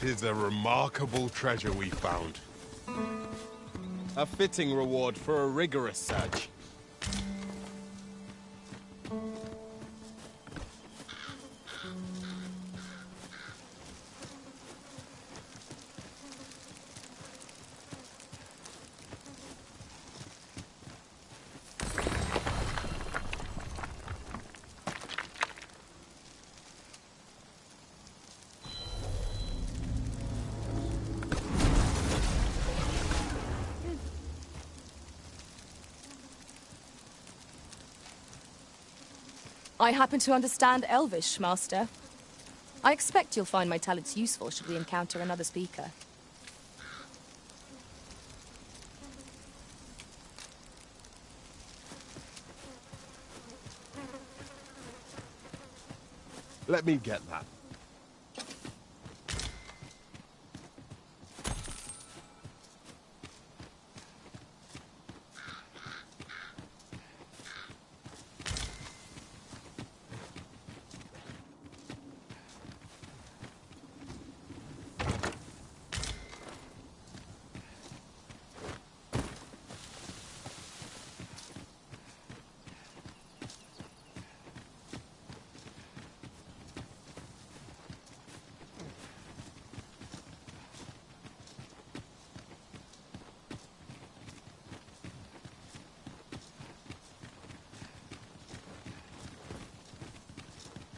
'Tis a remarkable treasure we found. A fitting reward for a rigorous search. I happen to understand Elvish, Master. I expect you'll find my talents useful should we encounter another speaker. Let me get that.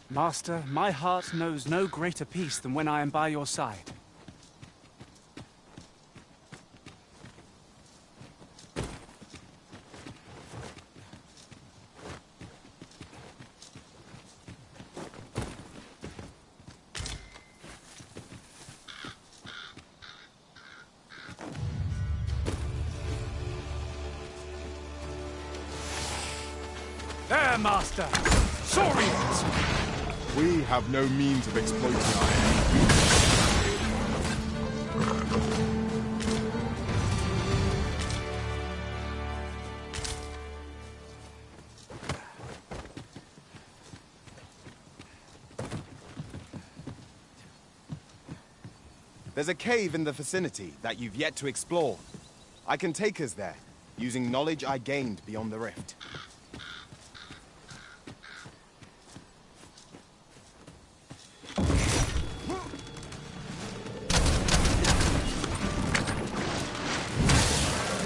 Master, my heart knows no greater peace than when I am by your side. There, Master! Saurians! We have no means of exploiting our enemy. There's a cave in the vicinity that you've yet to explore. I can take us there, using knowledge I gained beyond the rift.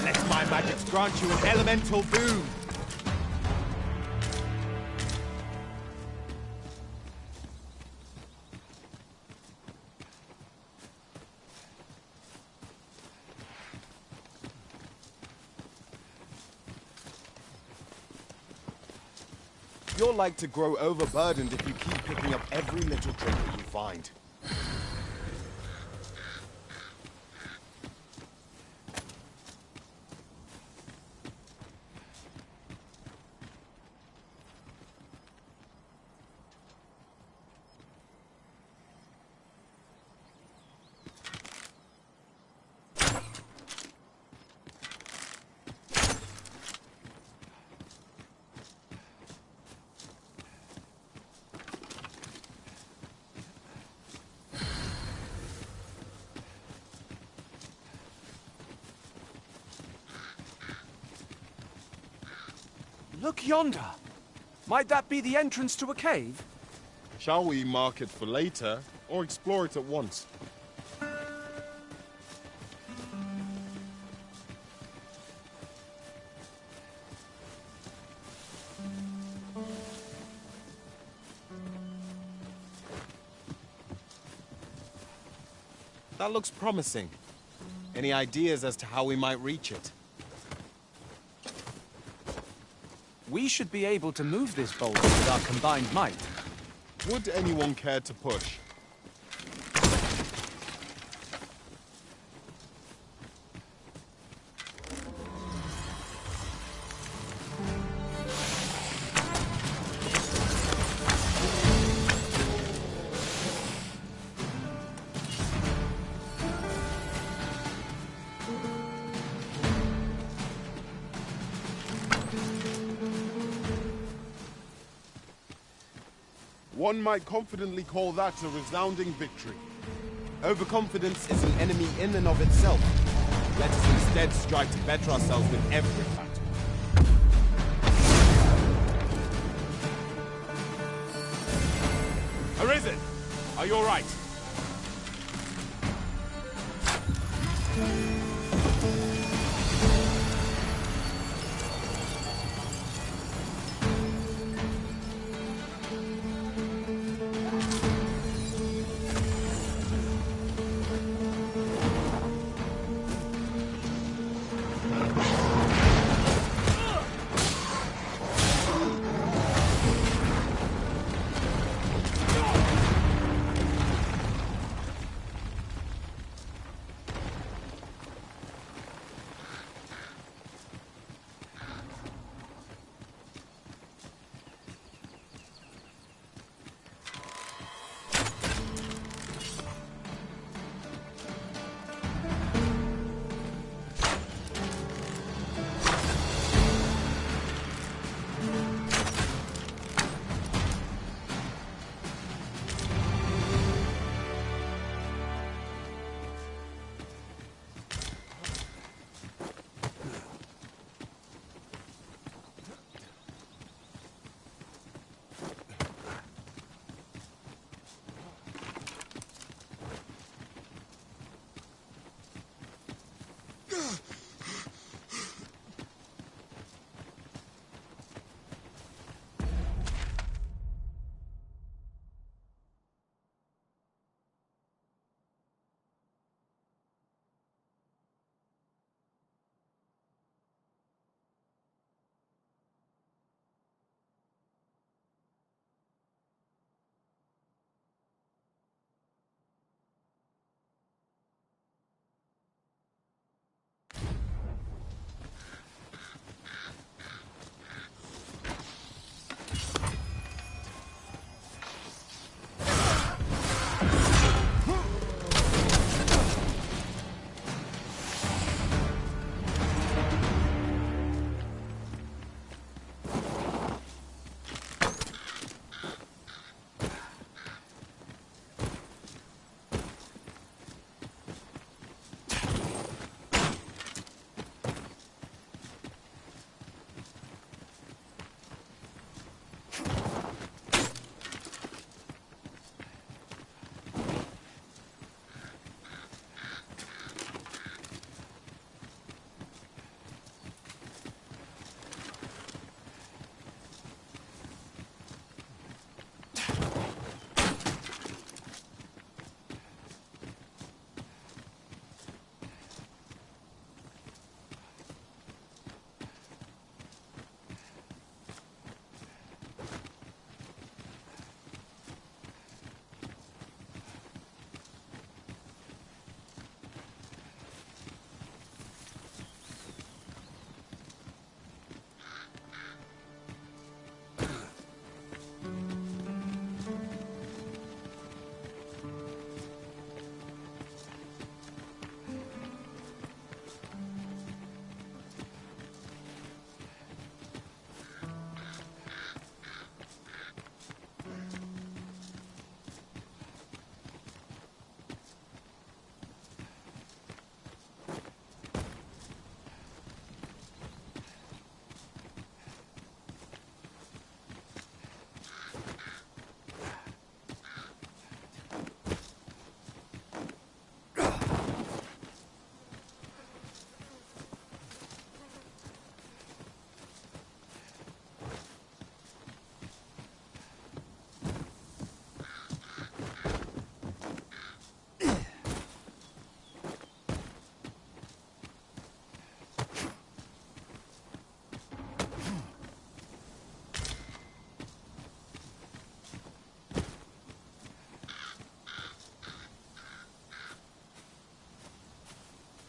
Let my magics grant you an elemental boon! You're like to grow overburdened if you keep picking up every little trinket you find. Look yonder! Might that be the entrance to a cave? Shall we mark it for later, or explore it at once? That looks promising. Any ideas as to how we might reach it? We should be able to move this boulder with our combined might. Would anyone care to push? One might confidently call that a resounding victory. Overconfidence is an enemy in and of itself. Let us instead strive to better ourselves with every battle. Arisen! Are you alright?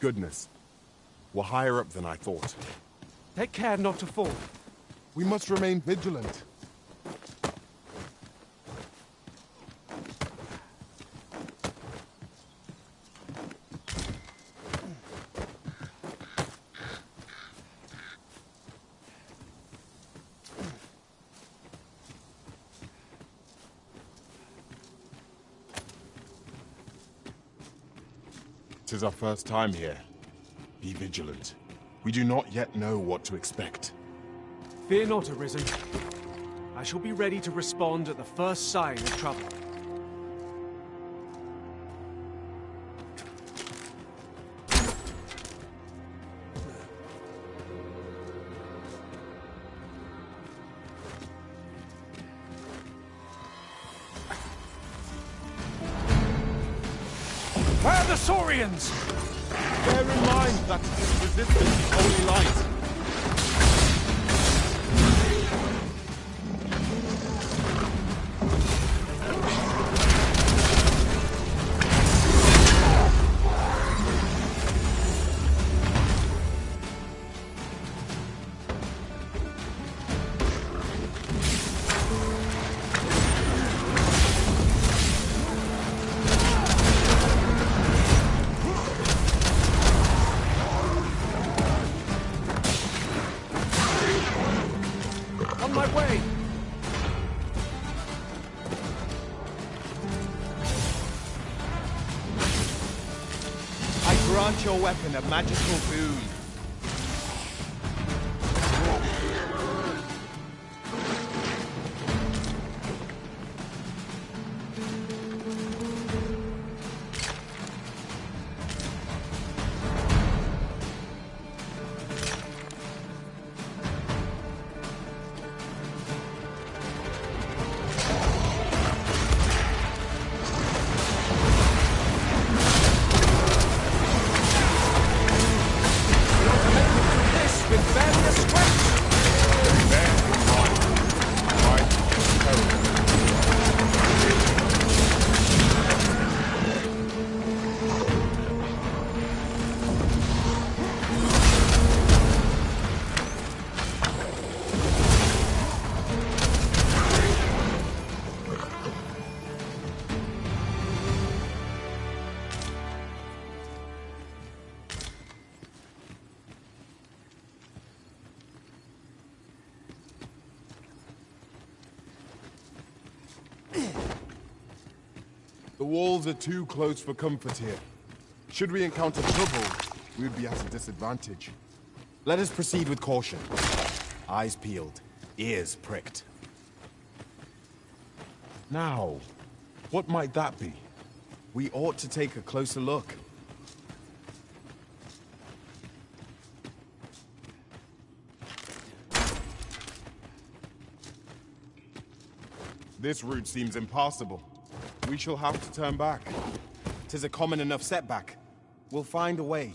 Goodness. We're higher up than I thought. Take care not to fall. We must remain vigilant. It is our first time here. Be vigilant. We do not yet know what to expect. Fear not, Arisen. I shall be ready to respond at the first sign of trouble. Where are the Saurians? Bear in mind that it is resistance to holy light. On my way! I grant your weapon a magical boon. The walls are too close for comfort here. Should we encounter trouble, we would be at a disadvantage. Let us proceed with caution. Eyes peeled, ears pricked. Now, what might that be? We ought to take a closer look. This route seems impassable. We shall have to turn back. 'Tis a common enough setback. We'll find a way.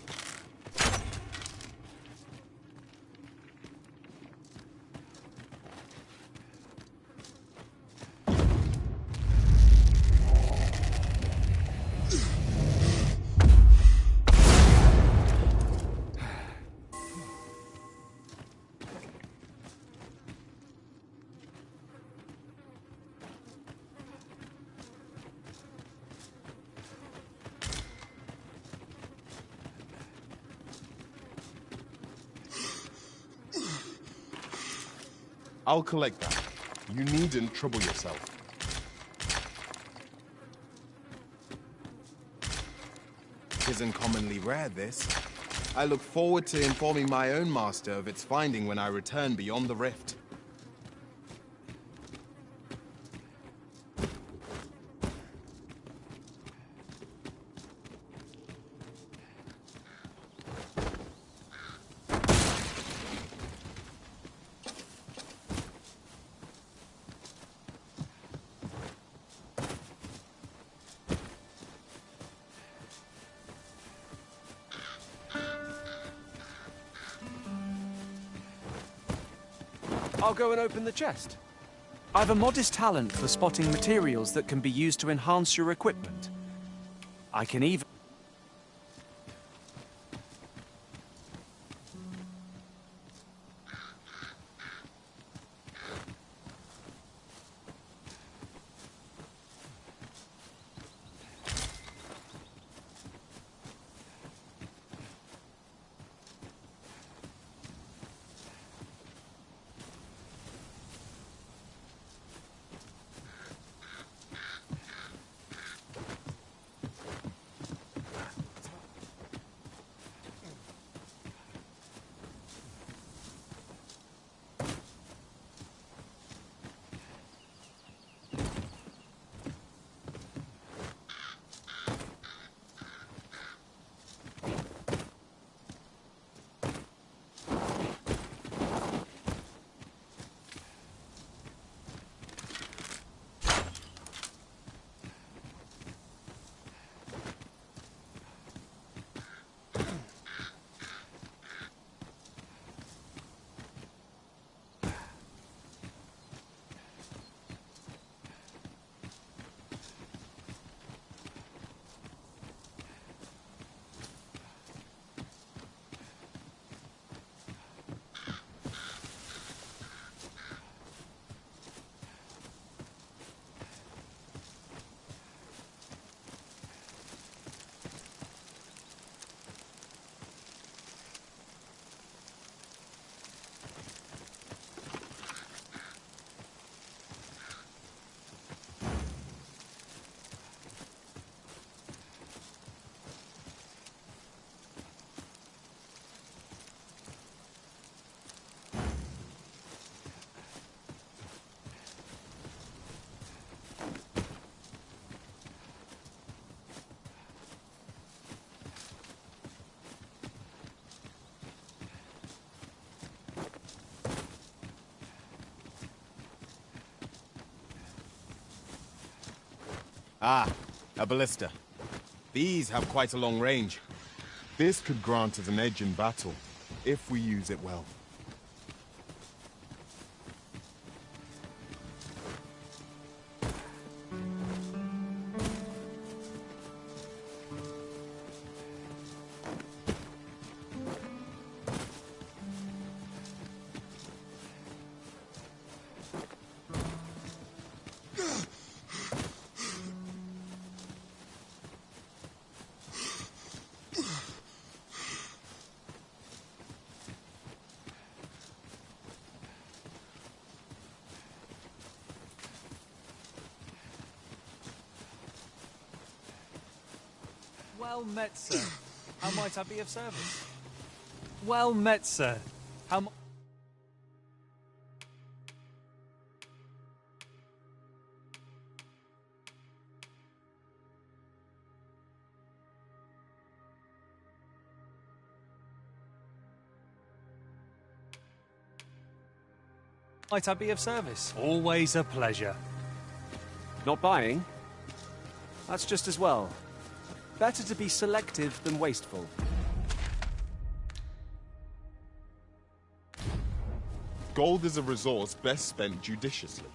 I'll collect that. You needn't trouble yourself. Isn't commonly rare, this. I look forward to informing my own master of its finding when I return beyond the rift. I'll go and open the chest. I've a modest talent for spotting materials that can be used to enhance your equipment. I can even... Ah, a ballista. These have quite a long range. This could grant us an edge in battle, if we use it well. Well met, sir. How might I be of service? Well met, sir. How might I be of service? Always a pleasure. Not buying? That's just as well. Better to be selective than wasteful. Gold is a resource best spent judiciously.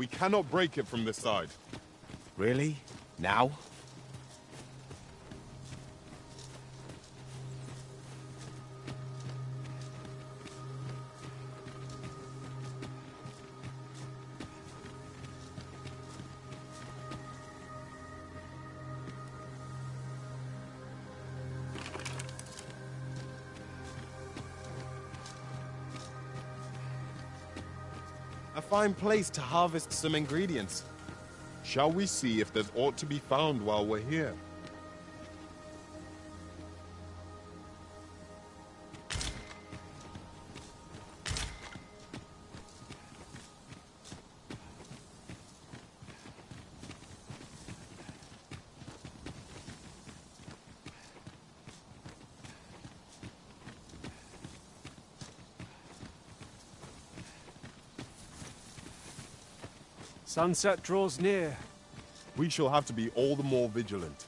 We cannot break it from this side. Really? Now? A fine place to harvest some ingredients. Shall we see if there's aught to be found while we're here? Sunset draws near. We shall have to be all the more vigilant.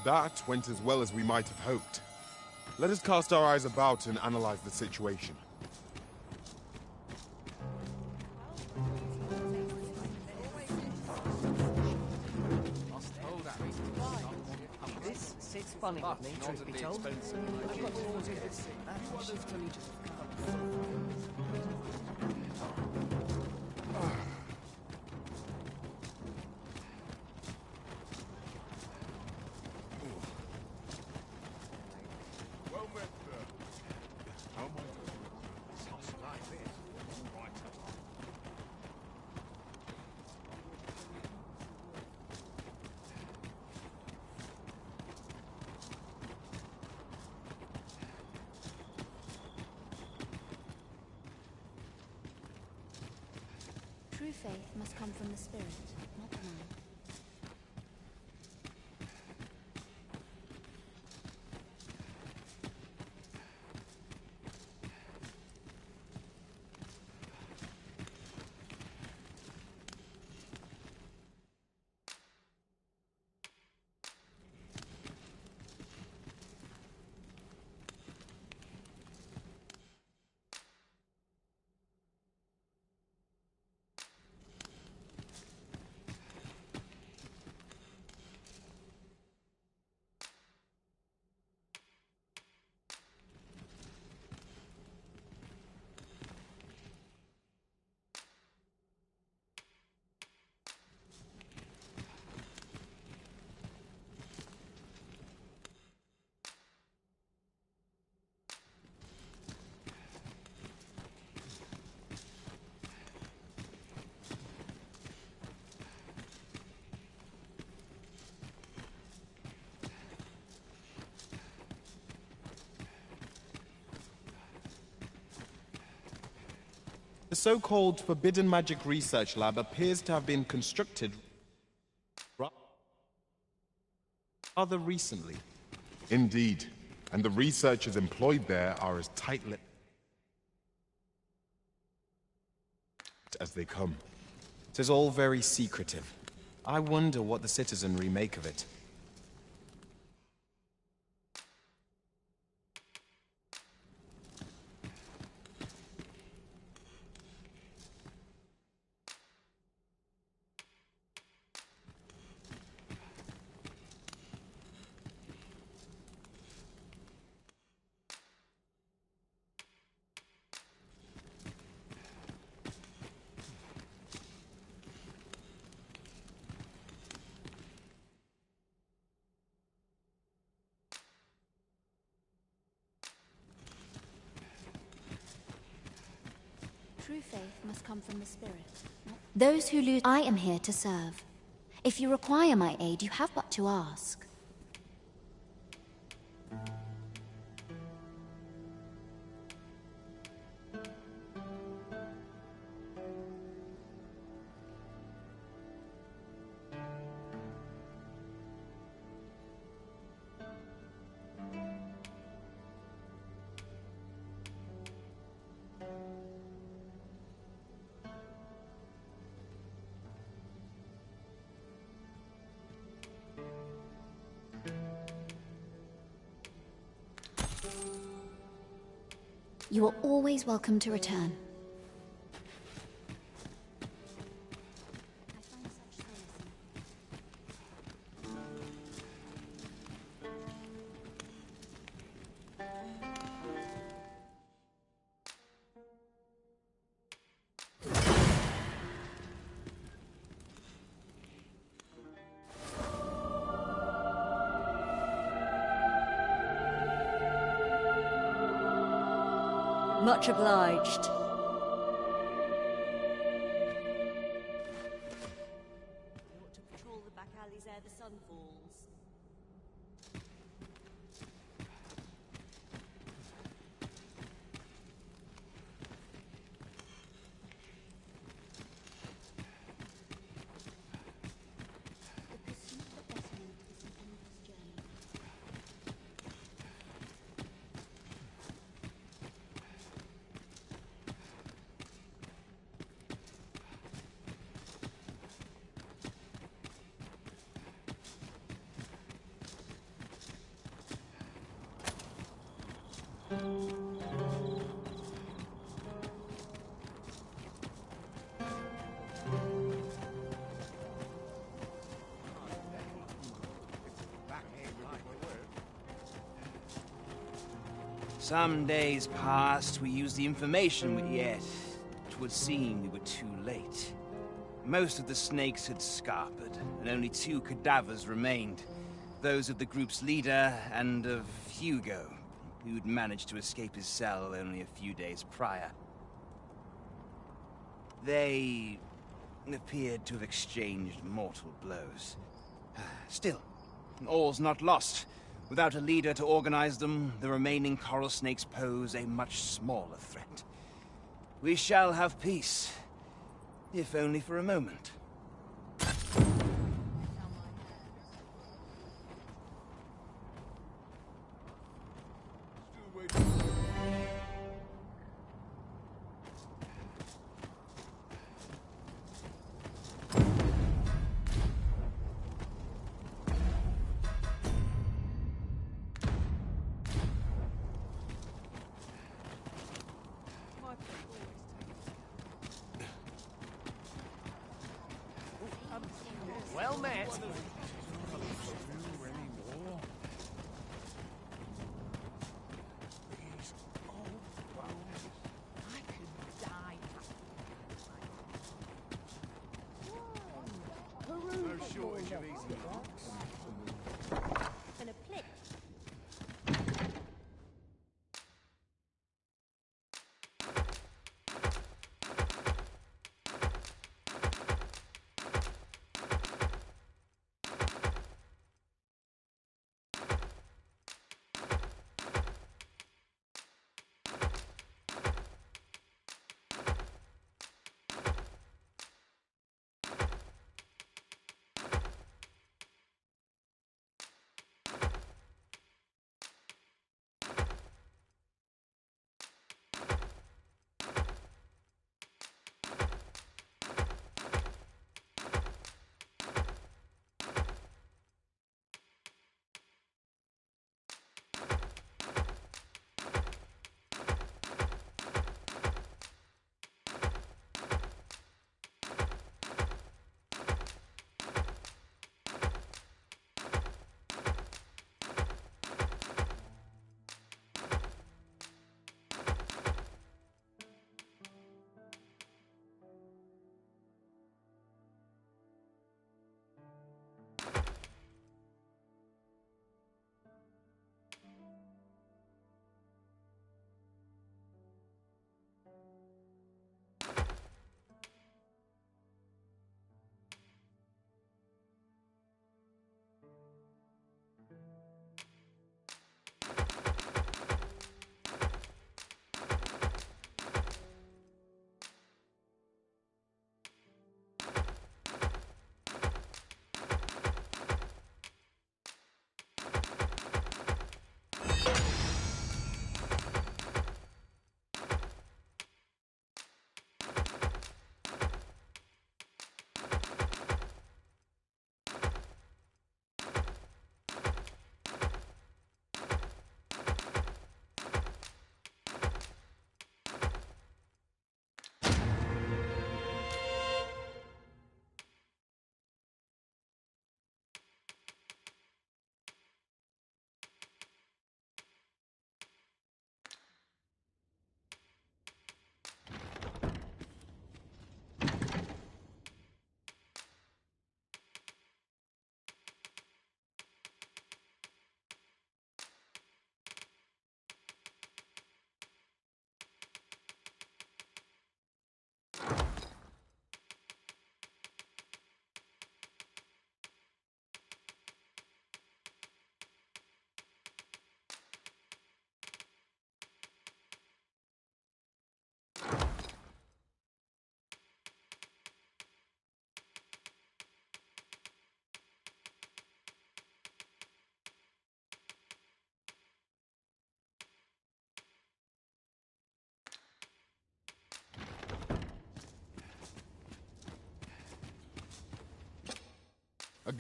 That went as well as we might have hoped. Let us cast our eyes about and analyze the situation. This sits funny with me, truth be told. I've got towards it. True faith must come from the spirit, not the mind. so-called Forbidden Magic Research Lab appears to have been constructed rather recently. Indeed. And the researchers employed there are as tight-lipped as they come. It is all very secretive. I wonder what the citizenry make of it. True faith must come from the spirit. Those who lose... I am here to serve. If you require my aid, you have but to ask. You are always welcome to return. Much obliged. We ought to patrol the back alleys ere the sun falls. The pursuit of betterment is an endless journey. Some days passed, we used the information yet it would seem we were too late. Most of the snakes had scarpered, and only 2 cadavers remained. Those of the group's leader and of Hugo, who'd managed to escape his cell only a few days prior. They appeared to have exchanged mortal blows. Still, all's not lost. Without a leader to organize them, the remaining coral snakes pose a much smaller threat. We shall have peace, if only for a moment. Well met. And a plate.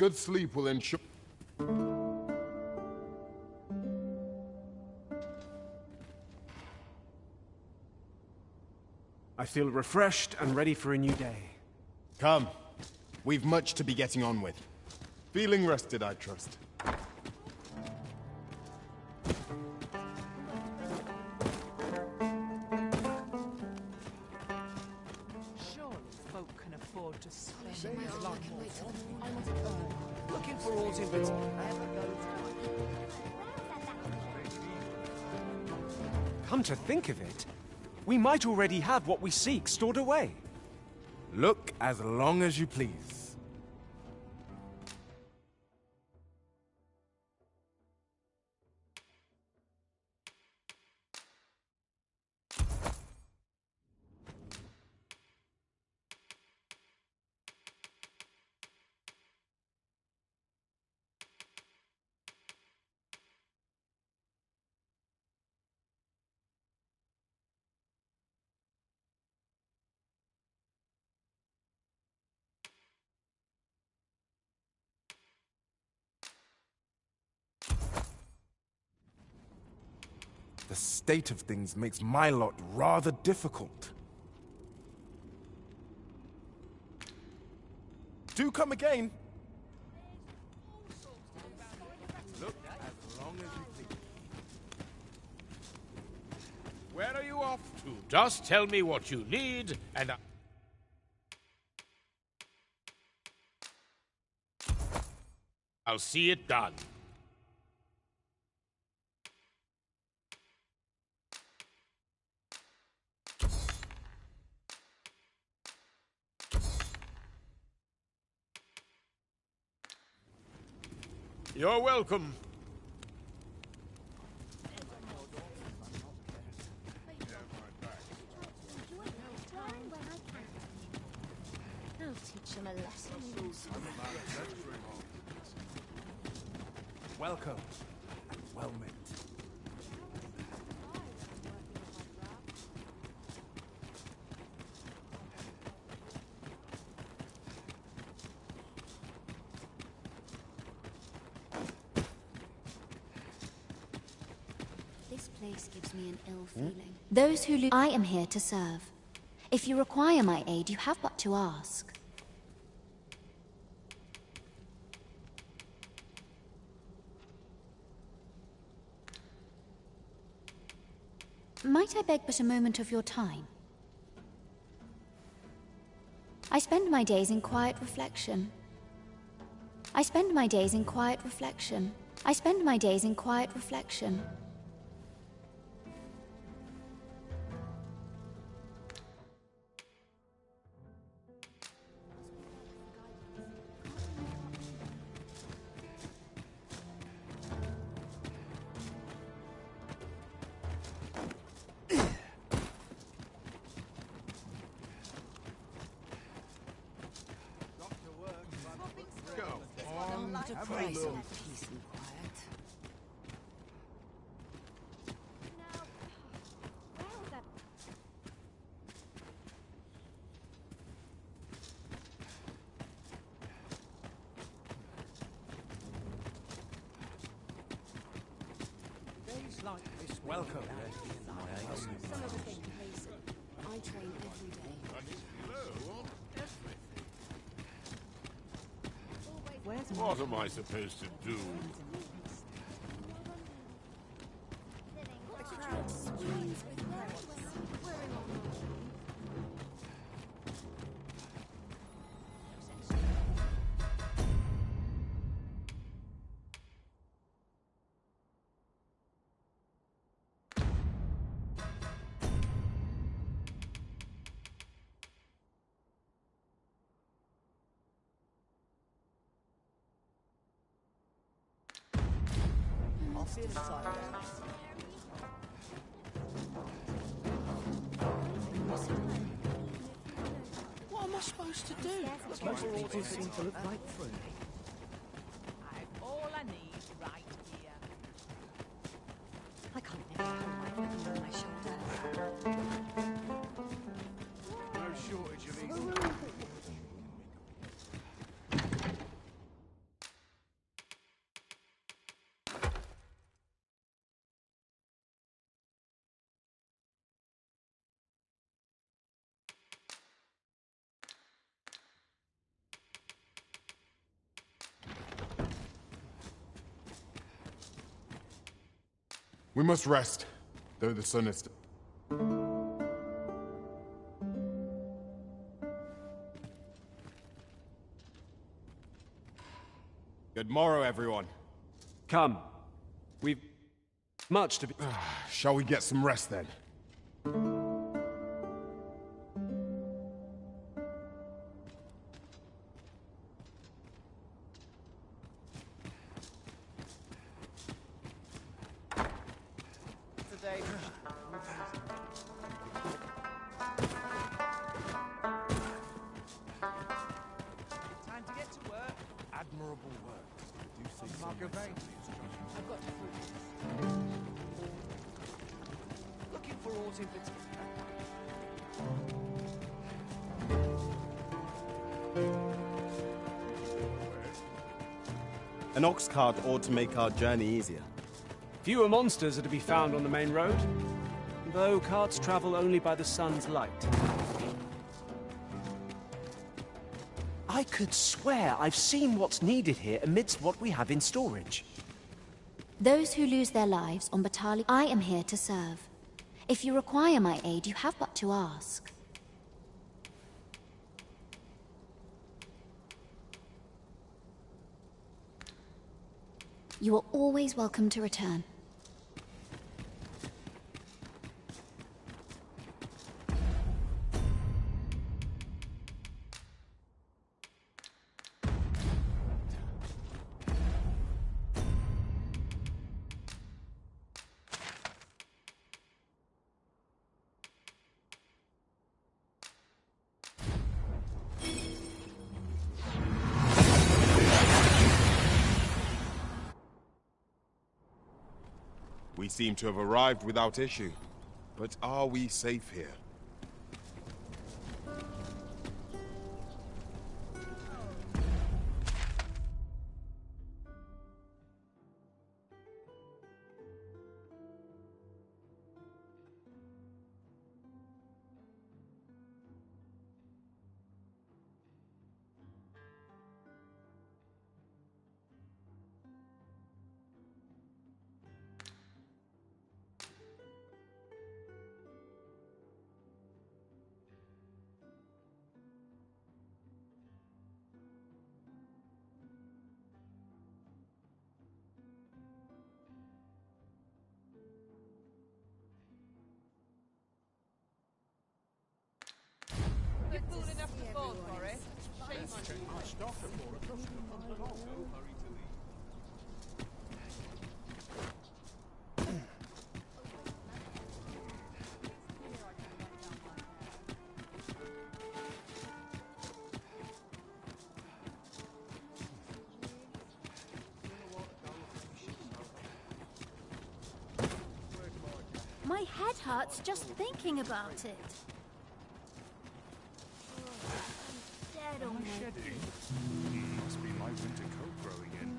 good sleep will ensure... I feel refreshed and ready for a new day. Come. We've much to be getting on with. Feeling rested, I trust. Surely folk can afford to spend a lot more. Looking for ultimate. Come to think of it, we might already have what we seek stored away. Look as long as you please. The state of things makes my lot rather difficult. Do come again. Look as long as you please. Where are you off to? Just tell me what you need, and I'll see it done. You're welcome. I'll teach him a lesson. Welcome and well met. This place gives me an ill feeling. Those who I am here to serve. If you require my aid, you have but to ask. Might I beg but a moment of your time? I spend my days in quiet reflection. I spend my days in quiet reflection. I spend my days in quiet reflection. Peace and quiet. Days like this. Welcome. I train every day. What am I supposed to do? I'll see you inside. What am I supposed to do? Your orders seem to look right through me. I've all I need right here. I can't never hold my weapon on my shoulder. No shortage of easy. We must rest, though the sun is... Good morrow, everyone. Come. We've much to be... Shall we get some rest, then? Today. Time to get to work. Admirable work. Do say so Margot myself. I've got to prove this. Looking for aught in particular. An ox cart ought to make our journey easier. Fewer monsters are to be found on the main road, though carts travel only by the sun's light. I could swear I've seen what's needed here amidst what we have in storage. Those who lose their lives on Batali, I am here to serve. If you require my aid, you have but to ask. You are always welcome to return. We seem to have arrived without issue. But are we safe here? You're fool enough to fall for it. Shame on you. My head hurts just thinking about it. Dead already. Must be my winter coat growing in.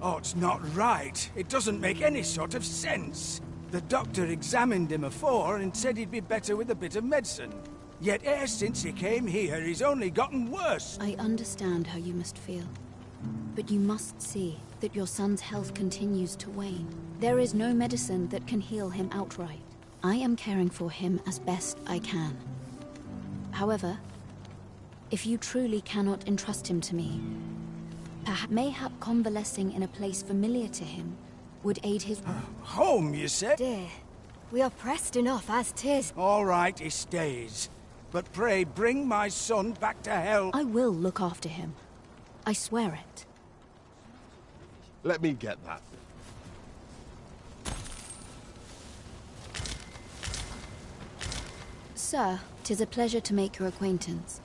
Oh, it's not right. It doesn't make any sort of sense. The doctor examined him afore and said he'd be better with a bit of medicine. Yet e'er since he came here, he's only gotten worse. I understand how you must feel. But you must see that your son's health continues to wane. There is no medicine that can heal him outright. I am caring for him as best I can. However, if you truly cannot entrust him to me, mayhap convalescing in a place familiar to him would aid his... Home, you said? Dear, we are pressed enough as 'tis. All right, he stays. But pray, bring my son back to hell. I will look after him. I swear it. Let me get that. Sir, 'tis a pleasure to make your acquaintance.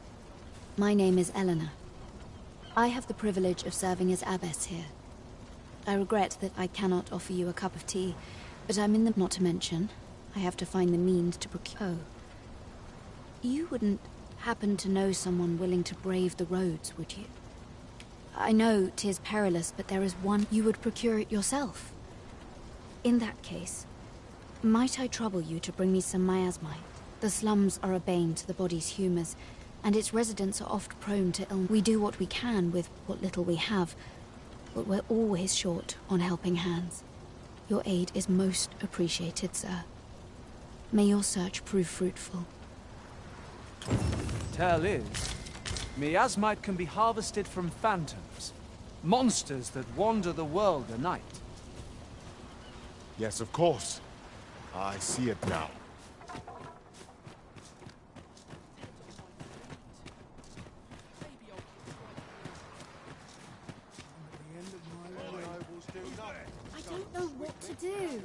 My name is Eleanor. I have the privilege of serving as abbess here. I regret that I cannot offer you a cup of tea, but I'm in the... Not to mention, I have to find the means to procure... Oh. You wouldn't happen to know someone willing to brave the roads, would you? I know 'tis perilous, but there is one you would procure it yourself. In that case, might I trouble you to bring me some miasmite? The slums are a bane to the body's humors, and its residents are oft prone to illness. We do what we can with what little we have, but we're always short on helping hands. Your aid is most appreciated, sir. May your search prove fruitful. Tell is, miasmite can be harvested from phantoms, monsters that wander the world a night. Yes, of course. I see it now. I don't know what to do.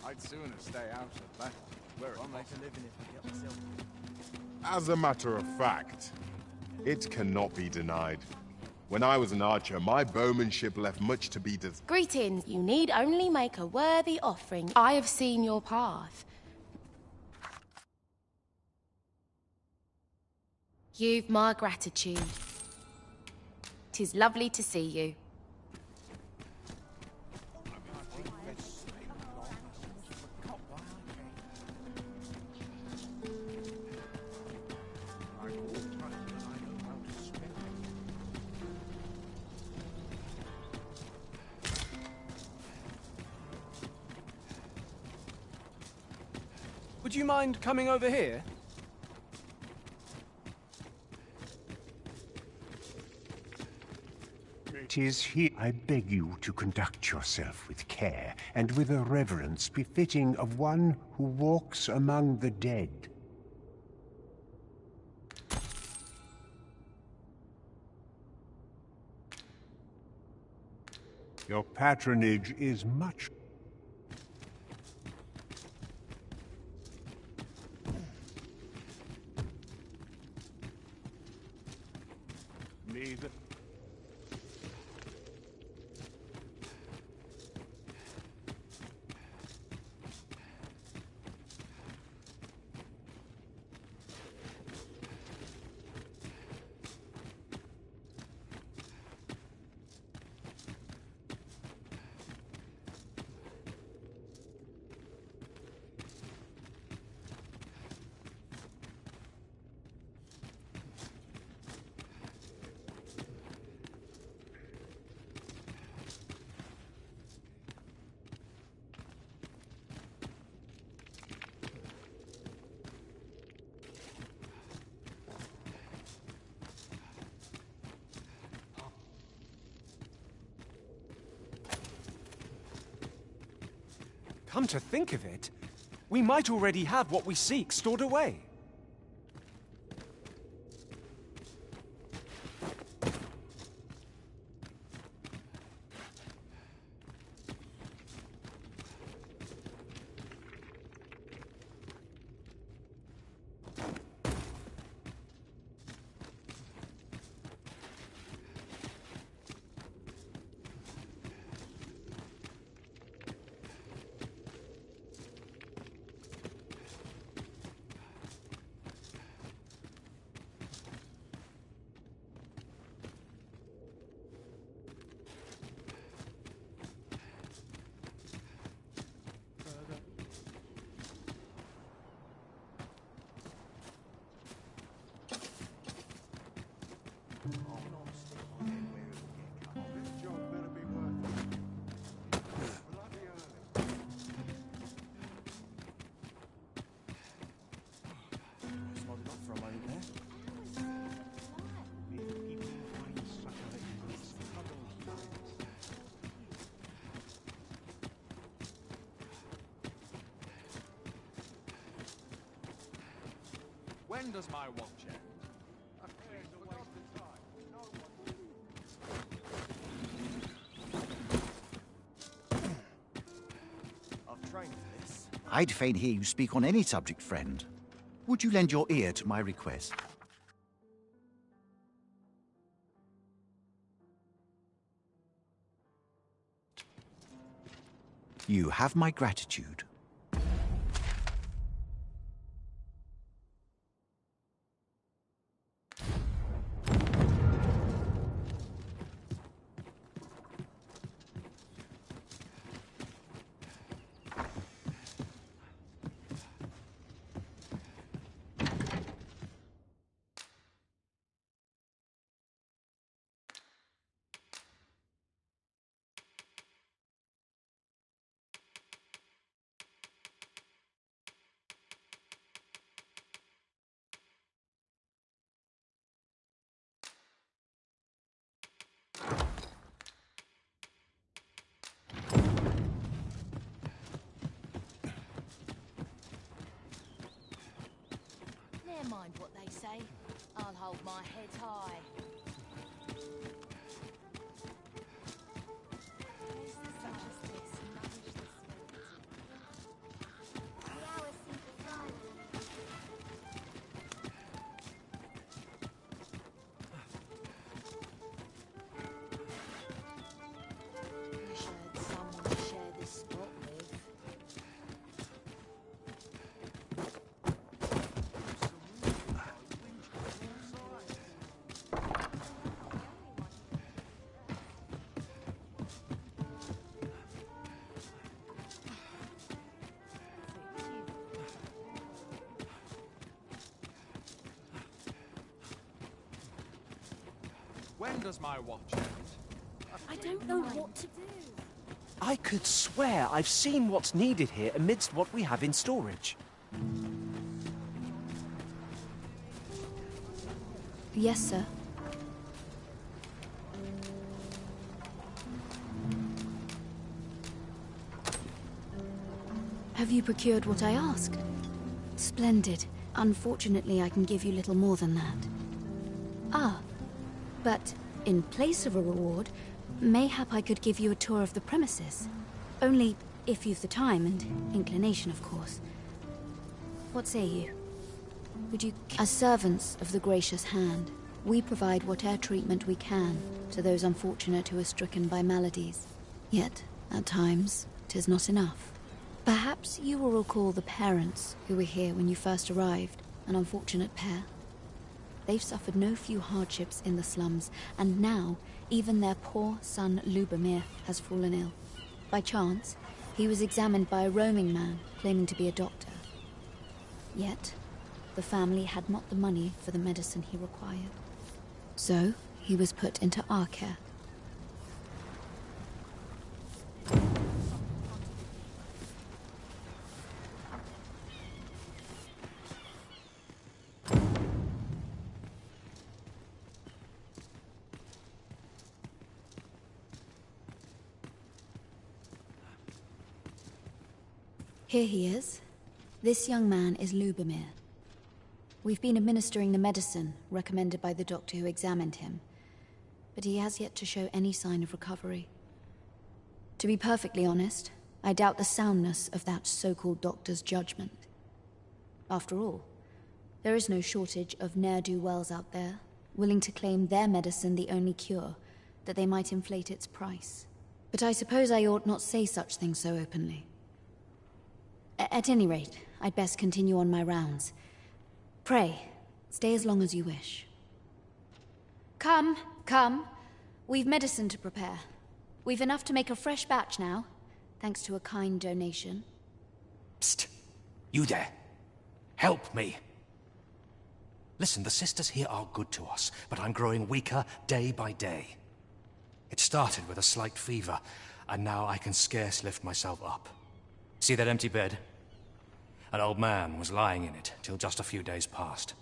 I'd sooner stay out of that. Where I'll make a living if I get myself. As a matter of fact, it cannot be denied. When I was an archer, my bowmanship left much to be desired. Greetings. You need only make a worthy offering. I have seen your path. You've my gratitude. 'Tis lovely to see you. Would you mind coming over here? "'Tis here. I beg you to conduct yourself with care, and with a reverence befitting of one who walks among the dead." Your patronage is much. Neither. Come to think of it, we might already have what we seek stored away. When does my watch end? Appears a waste of time. I've trained for this. I'd fain hear you speak on any subject, friend. Would you lend your ear to my request? You have my gratitude. mind what they say. I'll hold my head high. Wish I had someone to share this spot with. When does my watch end? I don't know what to do. I could swear I've seen what's needed here amidst what we have in storage. Yes, sir. Have you procured what I asked? Splendid. Unfortunately, I can give you little more than that. Ah, but in place of a reward, mayhap I could give you a tour of the premises. Only if you've the time and inclination, of course. What say you? Would you... As servants of the gracious hand, we provide whatever treatment we can to those unfortunate who are stricken by maladies. Yet, at times, 'tis not enough. Perhaps you will recall the parents who were here when you first arrived, an unfortunate pair. They've suffered no few hardships in the slums, and now even their poor son Lubomir has fallen ill. By chance, he was examined by a roaming man claiming to be a doctor. Yet, the family had not the money for the medicine he required. So, he was put into our care. Here he is. This young man is Lubomir. We've been administering the medicine recommended by the doctor who examined him, but he has yet to show any sign of recovery. To be perfectly honest, I doubt the soundness of that so-called doctor's judgment. After all, there is no shortage of ne'er-do-wells out there, willing to claim their medicine the only cure, that they might inflate its price. But I suppose I ought not say such things so openly. At any rate, I'd best continue on my rounds. Pray, stay as long as you wish. Come, come. We've medicine to prepare. We've enough to make a fresh batch now, thanks to a kind donation. Psst! You there. Help me. Listen, the sisters here are good to us, but I'm growing weaker day by day. It started with a slight fever, and now I can scarce lift myself up. See that empty bed? An old man was lying in it till just a few days past.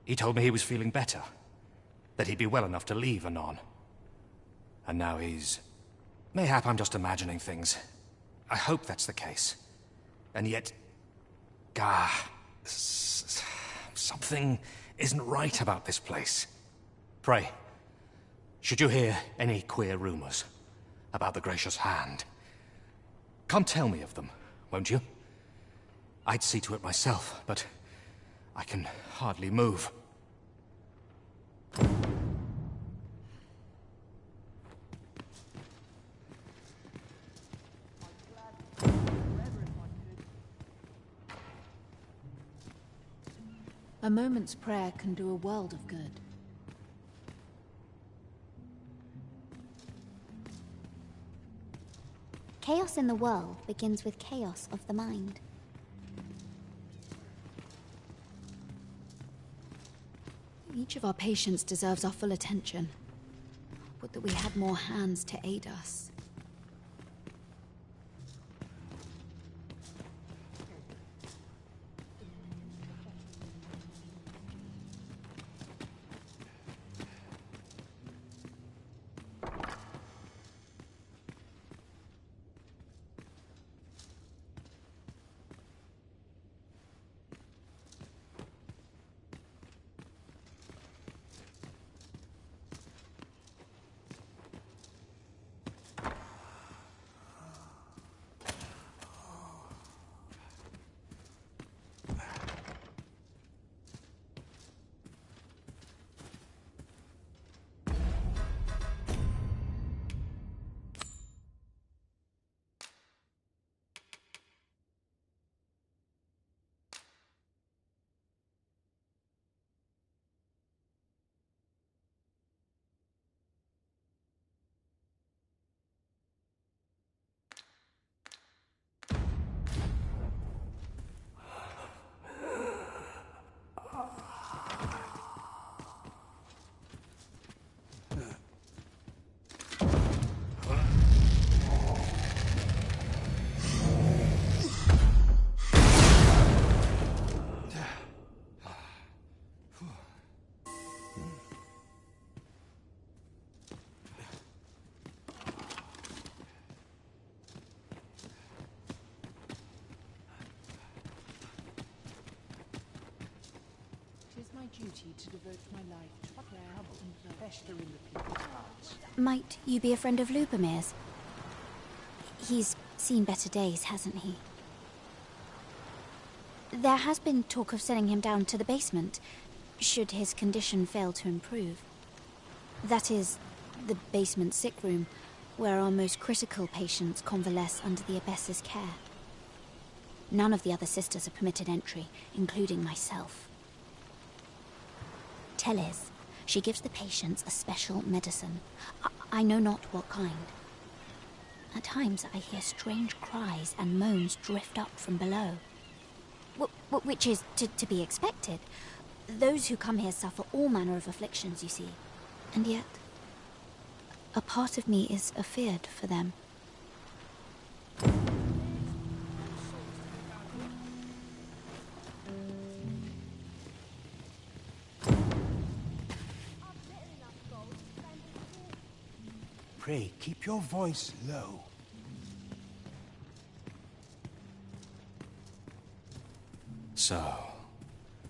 He told me he was feeling better, that he'd be well enough to leave anon. And now he's... Mayhap I'm just imagining things. I hope that's the case. And yet... Gah... Something isn't right about this place. Pray, should you hear any queer rumors about the Gracious Hand, come tell me of them, won't you? I'd see to it myself, but I can hardly move. A moment's prayer can do a world of good. Chaos in the world begins with chaos of the mind. Each of our patients deserves our full attention. Would that we had more hands to aid us. to devote my life to prayer and fester in the people's hearts. Might you be a friend of Lubomir's? He's seen better days, hasn't he? There has been talk of sending him down to the basement, should his condition fail to improve. That is, the basement sick room, where our most critical patients convalesce under the Abbess's care. None of the other sisters are permitted entry, including myself. Teles, she gives the patients a special medicine. I know not what kind. At times I hear strange cries and moans drift up from below. Which is to be expected. Those who come here suffer all manner of afflictions, you see. And yet, a part of me is afeared for them. Pray, keep your voice low. So,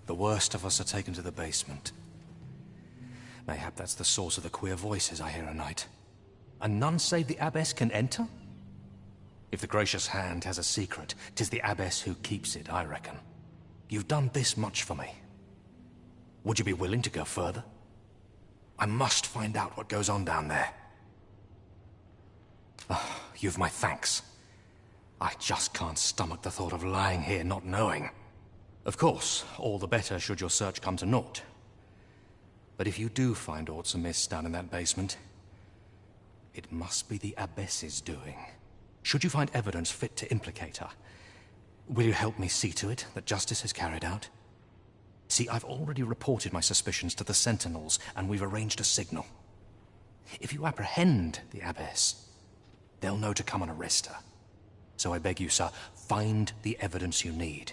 the worst of us are taken to the basement. Mayhap that's the source of the queer voices I hear at night. And none save the Abbess can enter? If the gracious hand has a secret, 'tis the Abbess who keeps it, I reckon. You've done this much for me. Would you be willing to go further? I must find out what goes on down there. You've my thanks. I just can't stomach the thought of lying here not knowing. Of course, all the better should your search come to naught. But if you do find aught amiss down in that basement, it must be the Abbess's doing. Should you find evidence fit to implicate her, will you help me see to it that justice is carried out? See, I've already reported my suspicions to the Sentinels, and we've arranged a signal. If you apprehend the Abbess, they'll know to come and arrest her. So I beg you, sir, find the evidence you need.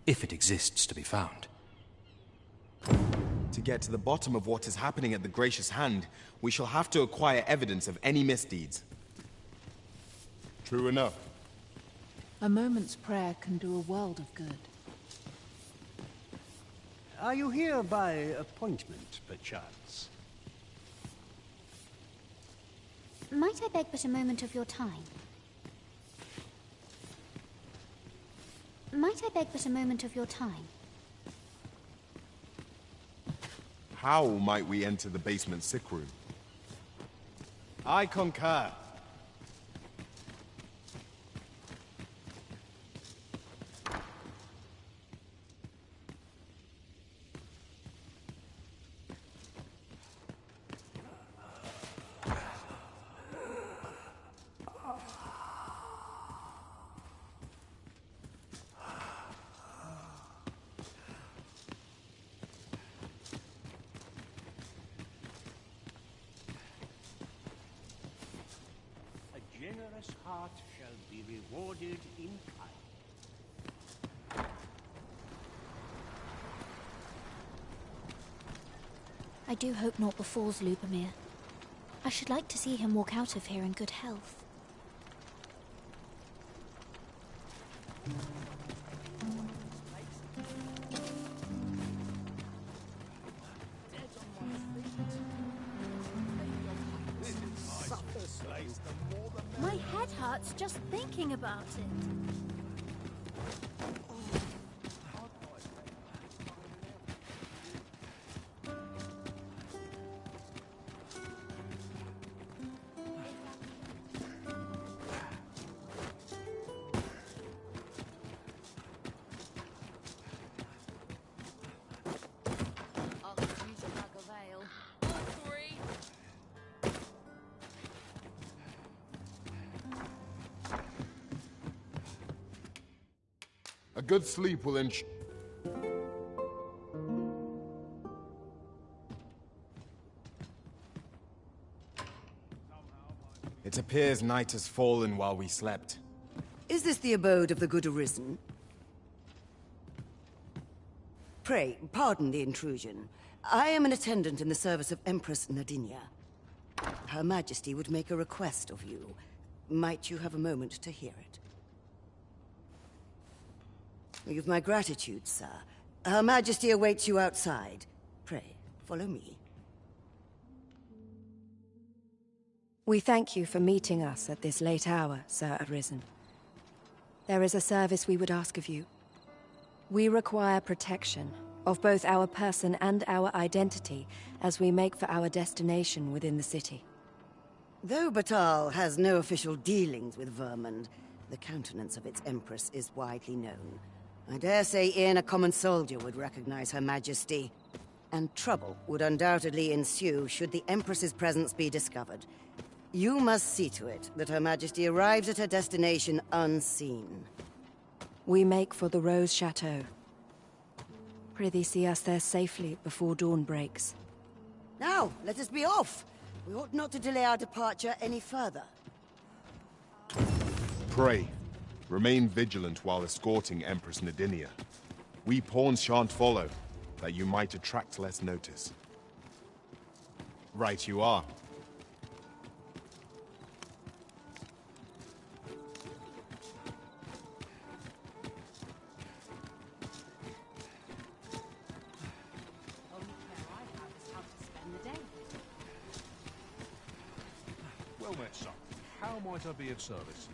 If it exists to be found. To get to the bottom of what is happening at the Gracious Hand, we shall have to acquire evidence of any misdeeds. True enough. A moment's prayer can do a world of good. Are you here by appointment, perchance? Might I beg but a moment of your time? Might I beg but a moment of your time? How might we enter the basement sick room? I concur. Generous heart shall be rewarded in kind. I do hope naught befalls Lubomir. I should like to see him walk out of here in good health. My head hurts just thinking about it. A good sleep will It appears night has fallen while we slept. Is this the abode of the Good Arisen? Pray, pardon the intrusion. I am an attendant in the service of Empress Nadinia. Her Majesty would make a request of you. Might you have a moment to hear it? You've my gratitude, sir. Her Majesty awaits you outside. Pray, Follow me. We thank you for meeting us at this late hour, Sir Arisen. There is a service we would ask of you. We require protection of both our person and our identity as we make for our destination within the city. Though Batal has no official dealings with Vermund, the countenance of its empress is widely known. I dare say Ian, a common soldier, would recognize Her Majesty. And trouble would undoubtedly ensue should the Empress's presence be discovered. You must see to it that Her Majesty arrives at her destination unseen. We make for the Rose Chateau. Prithee see us there safely before dawn breaks. Now, let us be off! We ought not to delay our departure any further. Pray, remain vigilant while escorting Empress Nadinia. We pawns shan't follow, that you might attract less notice. Right you are. Well met, son. How might I be of service?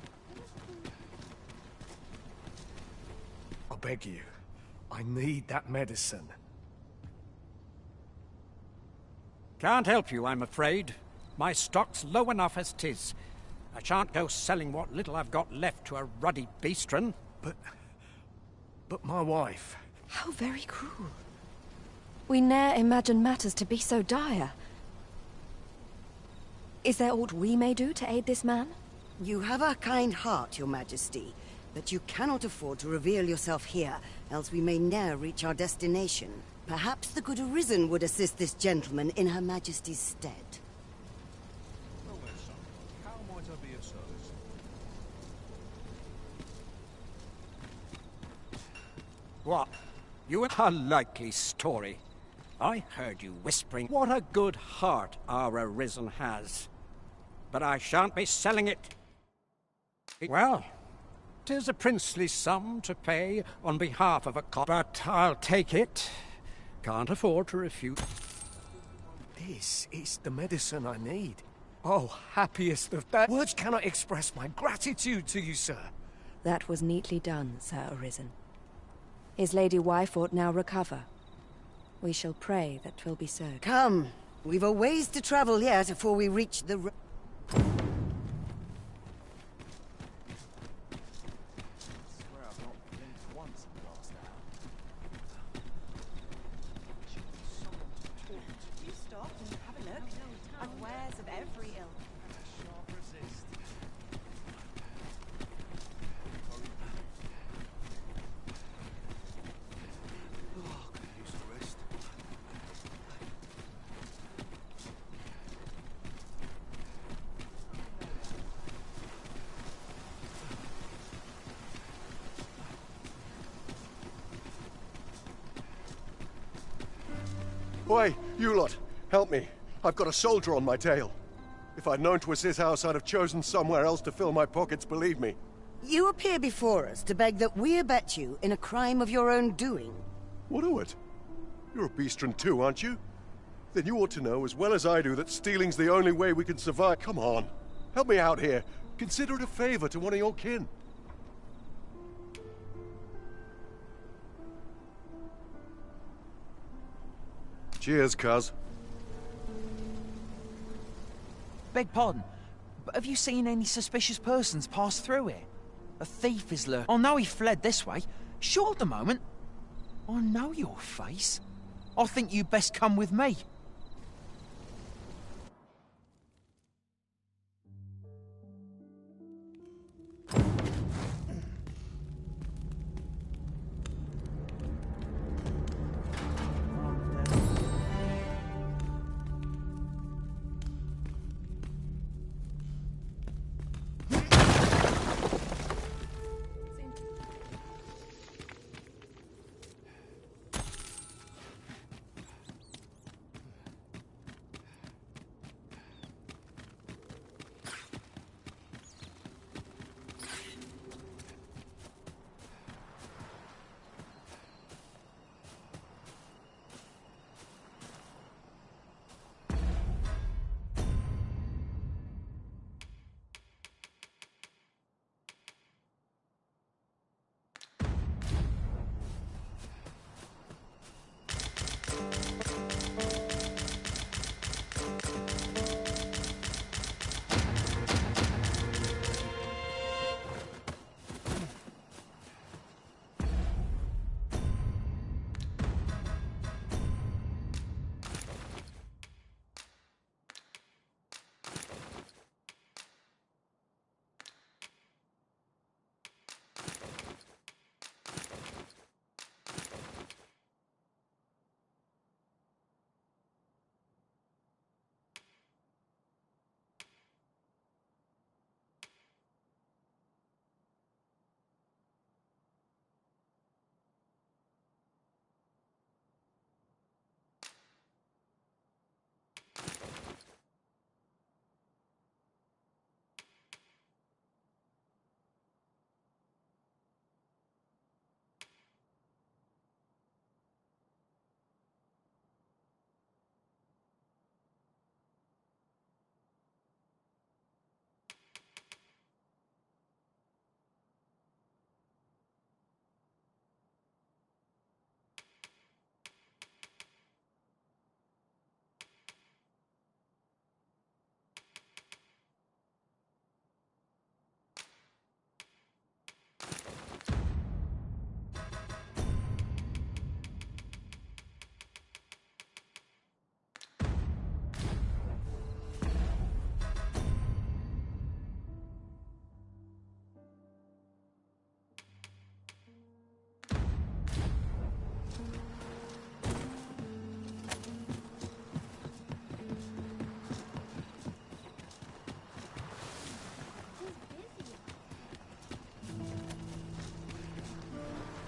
I beg you. I need that medicine. Can't help you, I'm afraid. My stock's low enough as 'tis. I shan't go selling what little I've got left to a ruddy beastren. But my wife... How very cruel. We ne'er imagined matters to be so dire. Is there aught we may do to aid this man? You have a kind heart, Your Majesty, but you cannot afford to reveal yourself here, else we may ne'er reach our destination. Perhaps the good Arisen would assist this gentleman in Her Majesty's stead. Well met, son. How might I be of service? What? You a likely story. I heard you whispering what a good heart our Arisen has. But I shan't be selling it. Well, 'tis a princely sum to pay on behalf of a but I'll take it. Can't afford to refuse. This is the medicine I need. Oh, happiest of that. Words cannot express my gratitude to you, sir. That was neatly done, Sir Arisen. His lady wife ought now recover. We shall pray that 'twill be so. Come, we've a ways to travel yet before we reach the... Oi, you lot, help me. I've got a soldier on my tail. If I'd known 'twas his house, I'd have chosen somewhere else to fill my pockets, believe me. You appear before us to beg that we abet you in a crime of your own doing. What o' it? You're a beastren too, aren't you? Then you ought to know as well as I do that stealing's the only way we can survive. Come on, help me out here. Consider it a favor to one of your kin. Cheers, cuz. Beg pardon, but have you seen any suspicious persons pass through here? A thief is lurking. Oh no, he fled this way. Short a moment. I know your face. I think you'd best come with me.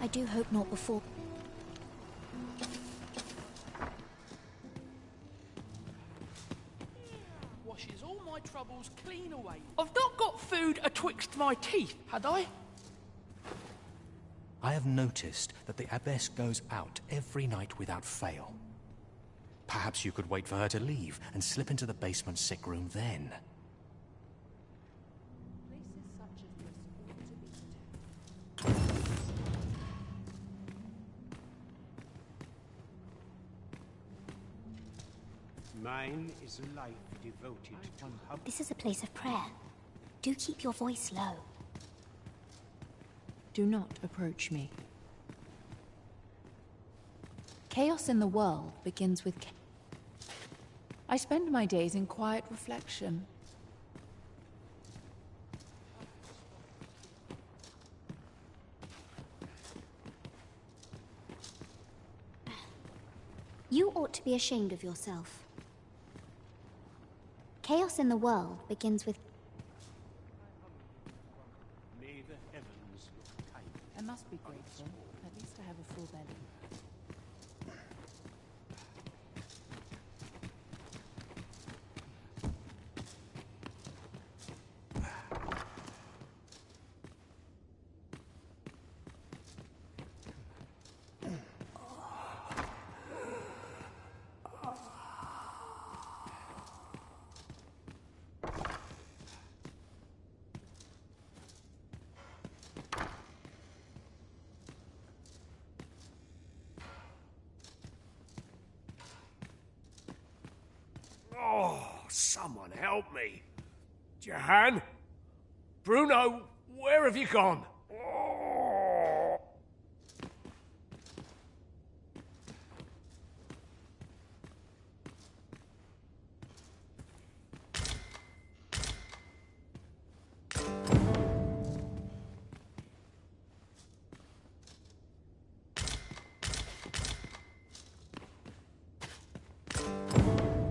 do hope not before. Washes all my troubles clean away. I've not got food atwixt my teeth, had I? I have noticed that the Abbess goes out every night without fail. Perhaps you could wait for her to leave and slip into the basement sick room then. Mine is a life devoted to public. This is a place of prayer. Do keep your voice low. Do not approach me. Chaos in the world begins with I spend my days in quiet reflection. You ought to be ashamed of yourself. Chaos in the world begins with... May the heavens look kind. I must be grateful. At least I have a full belly. Oh, someone help me. Jahan? Bruno, where have you gone? Oh.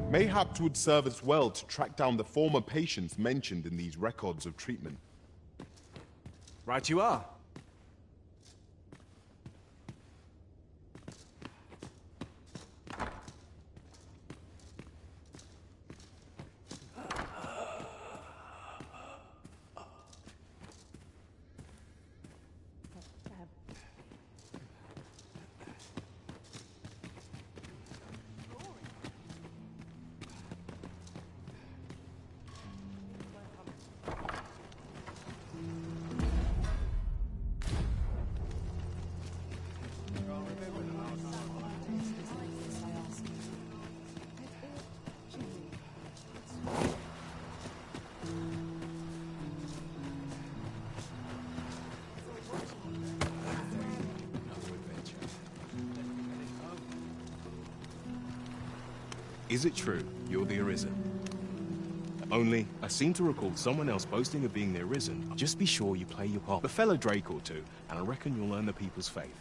Mayhap 'twould serve us well to track down the former patients mentioned in these records of treatment. Right you are. Is it true you're the Arisen? Only, I seem to recall someone else boasting of being the Arisen. Just be sure you play your part. A fellow Drake or two, and I reckon you'll earn the people's faith.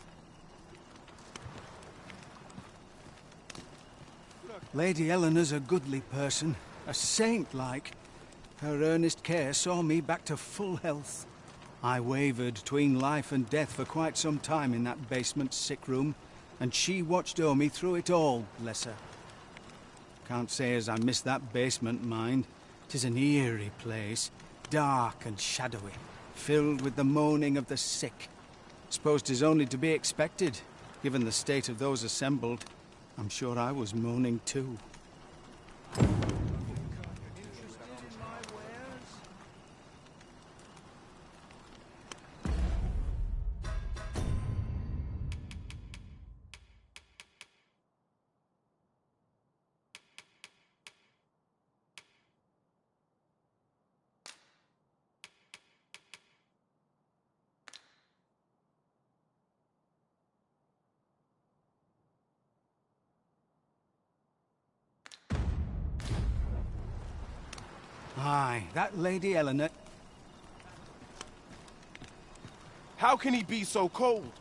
Lady Eleanor's a goodly person, a saint-like. Her earnest care saw me back to full health. I wavered between life and death for quite some time in that basement sick room, and she watched o'er me through it all, bless her. Can't say as I miss that basement, mind. 'Tis an eerie place, dark and shadowy, filled with the moaning of the sick. Suppose 'tis only to be expected, given the state of those assembled. I'm sure I was moaning too. Aye, that Lady Eleanor... How can he be so cold?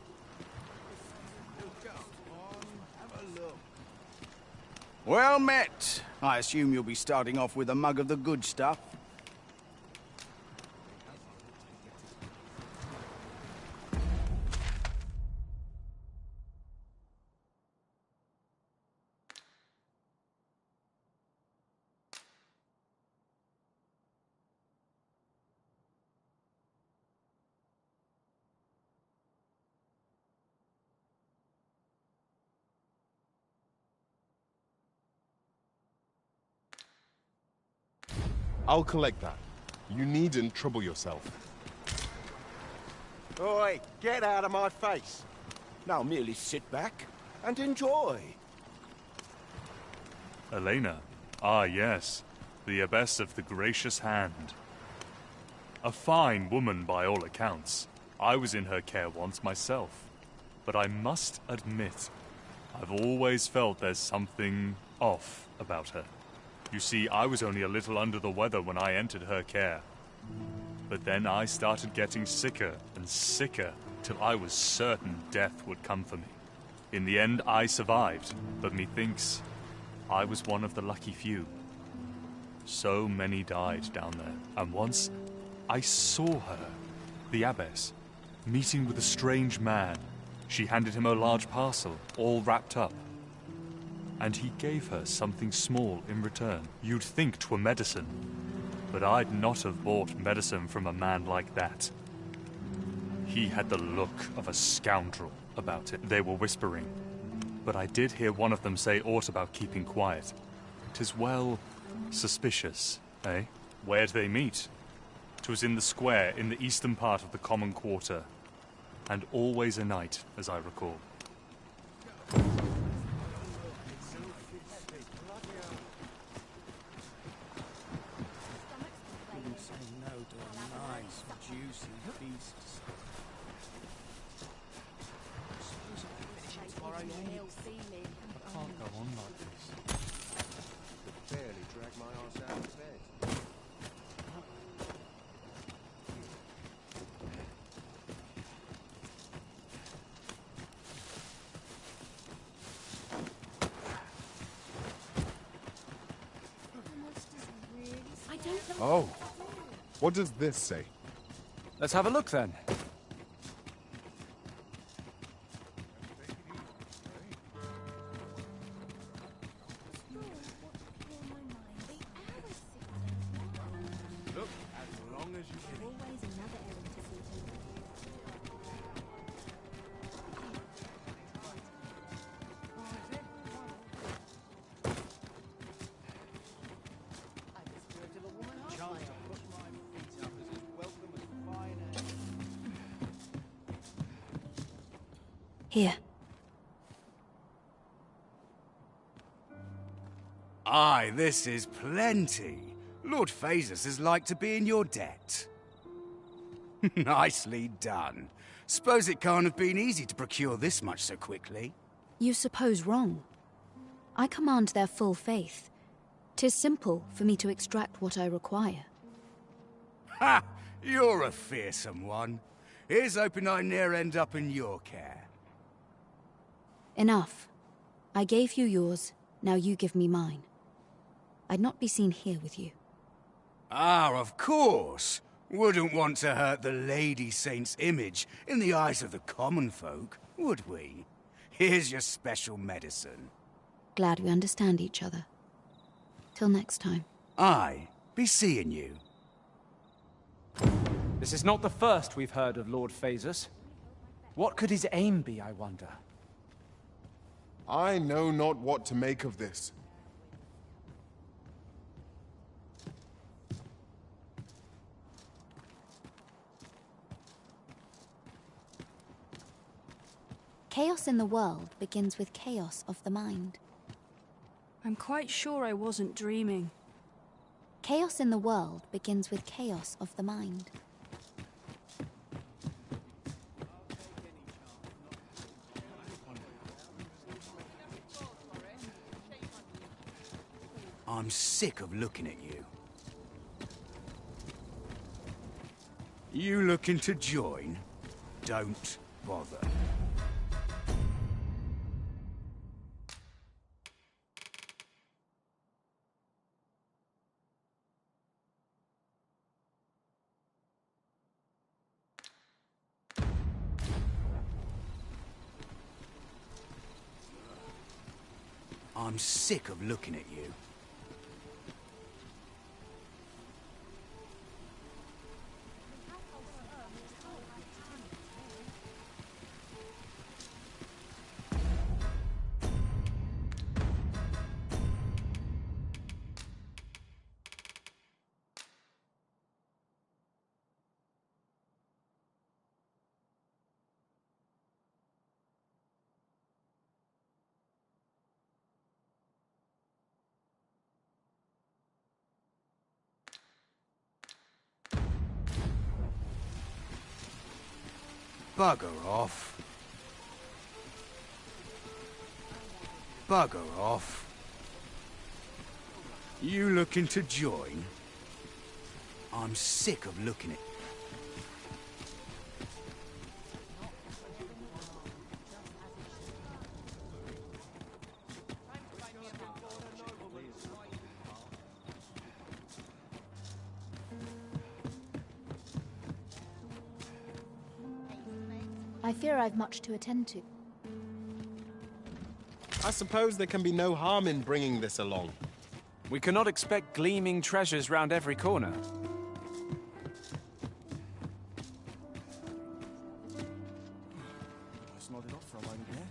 Well met. I assume you'll be starting off with a mug of the good stuff. I'll collect that. You needn't trouble yourself. Oi, get out of my face. Now merely sit back and enjoy. Elena. Ah, yes. The Abbess of the Gracious Hand. A fine woman by all accounts. I was in her care once myself. But I must admit, I've always felt there's something off about her. You see, I was only a little under the weather when I entered her care. But then I started getting sicker and sicker, till I was certain death would come for me. In the end, I survived, but methinks I was one of the lucky few. So many died down there, and once I saw her, the Abbess, meeting with a strange man. She handed him a large parcel, all wrapped up. And he gave her something small in return. You'd think 'twere medicine, but I'd not have bought medicine from a man like that. He had the look of a scoundrel about it. They were whispering, but I did hear one of them say aught about keeping quiet. 'Tis well suspicious, eh? Where'd they meet? 'Twas in the square in the eastern part of the common quarter, and always a night, as I recall. I can't go on like this. Could barely drag my arse out of bed. Oh, what does this say? Let's have a look then. Look, as long as you can. Always another errand to see to. Here. Aye, this is plenty. Lord Phaesus is like to be in your debt. Nicely done. Suppose it can't have been easy to procure this much so quickly. You suppose wrong. I command their full faith. 'Tis simple for me to extract what I require. Ha! You're a fearsome one. Here's hoping I ne'er end up in your care. Enough. I gave you yours, now you give me mine. I'd not be seen here with you. Ah, of course. Wouldn't want to hurt the Lady Saint's image in the eyes of the common folk, would we? Here's your special medicine. Glad we understand each other. Till next time. Aye, be seeing you. This is not the first we've heard of Lord Phaesus. What could his aim be, I wonder? I know not what to make of this. Chaos in the world begins with chaos of the mind. I'm quite sure I wasn't dreaming. Chaos in the world begins with chaos of the mind. I'm sick of looking at you. You looking to join? Don't bother. I'm sick of looking at you. Bugger off. Bugger off. You looking to join? I'm sick of looking at... I fear I've much to attend to. I suppose there can be no harm in bringing this along. We cannot expect gleaming treasures round every corner. Just nodded off for a moment there.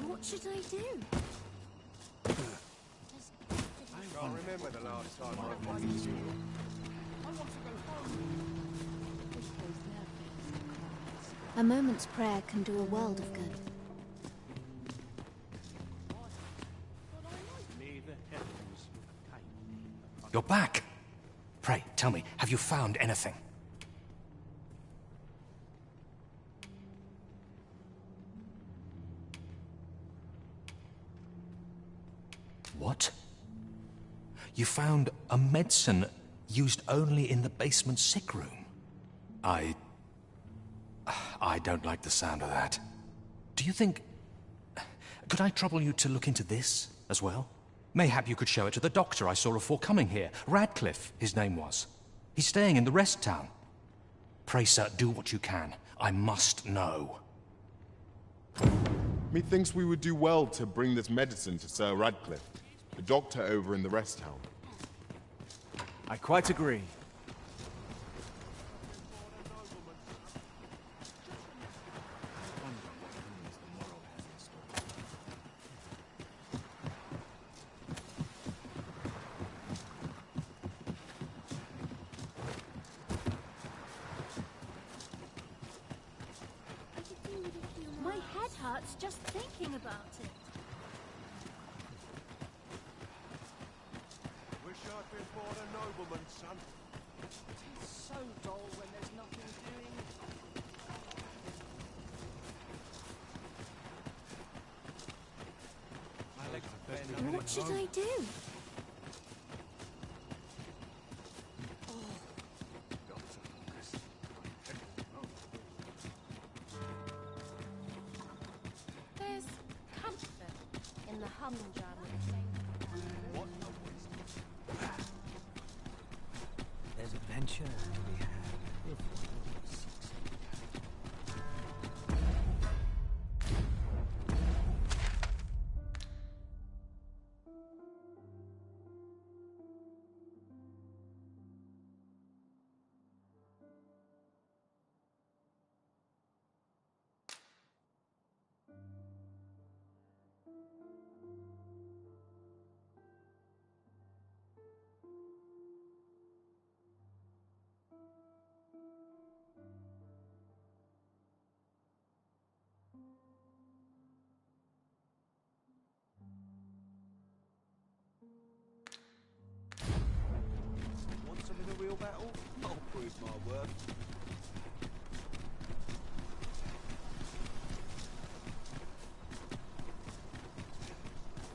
What should I do? I can't remember the last time I went to school. A moment's prayer can do a world of good. You're back. Pray, tell me, have you found anything? What? You found a medicine used only in the basement sick room? I don't like the sound of that. Do you think... Could I trouble you to look into this as well? Mayhap you could show it to the doctor I saw before coming here. Radcliffe, his name was. He's staying in the rest town. Pray, sir, do what you can. I must know. Methinks we would do well to bring this medicine to Sir Radcliffe, the doctor over in the rest town. I quite agree. My head hurts just thinking about it. Wish I'd been born a nobleman, son. It's so dull when there's nothing doing. What should I do? There's comfort in the humdrum. There's adventure to be had if one seeks it. Want some in a real battle? I'll prove my worth.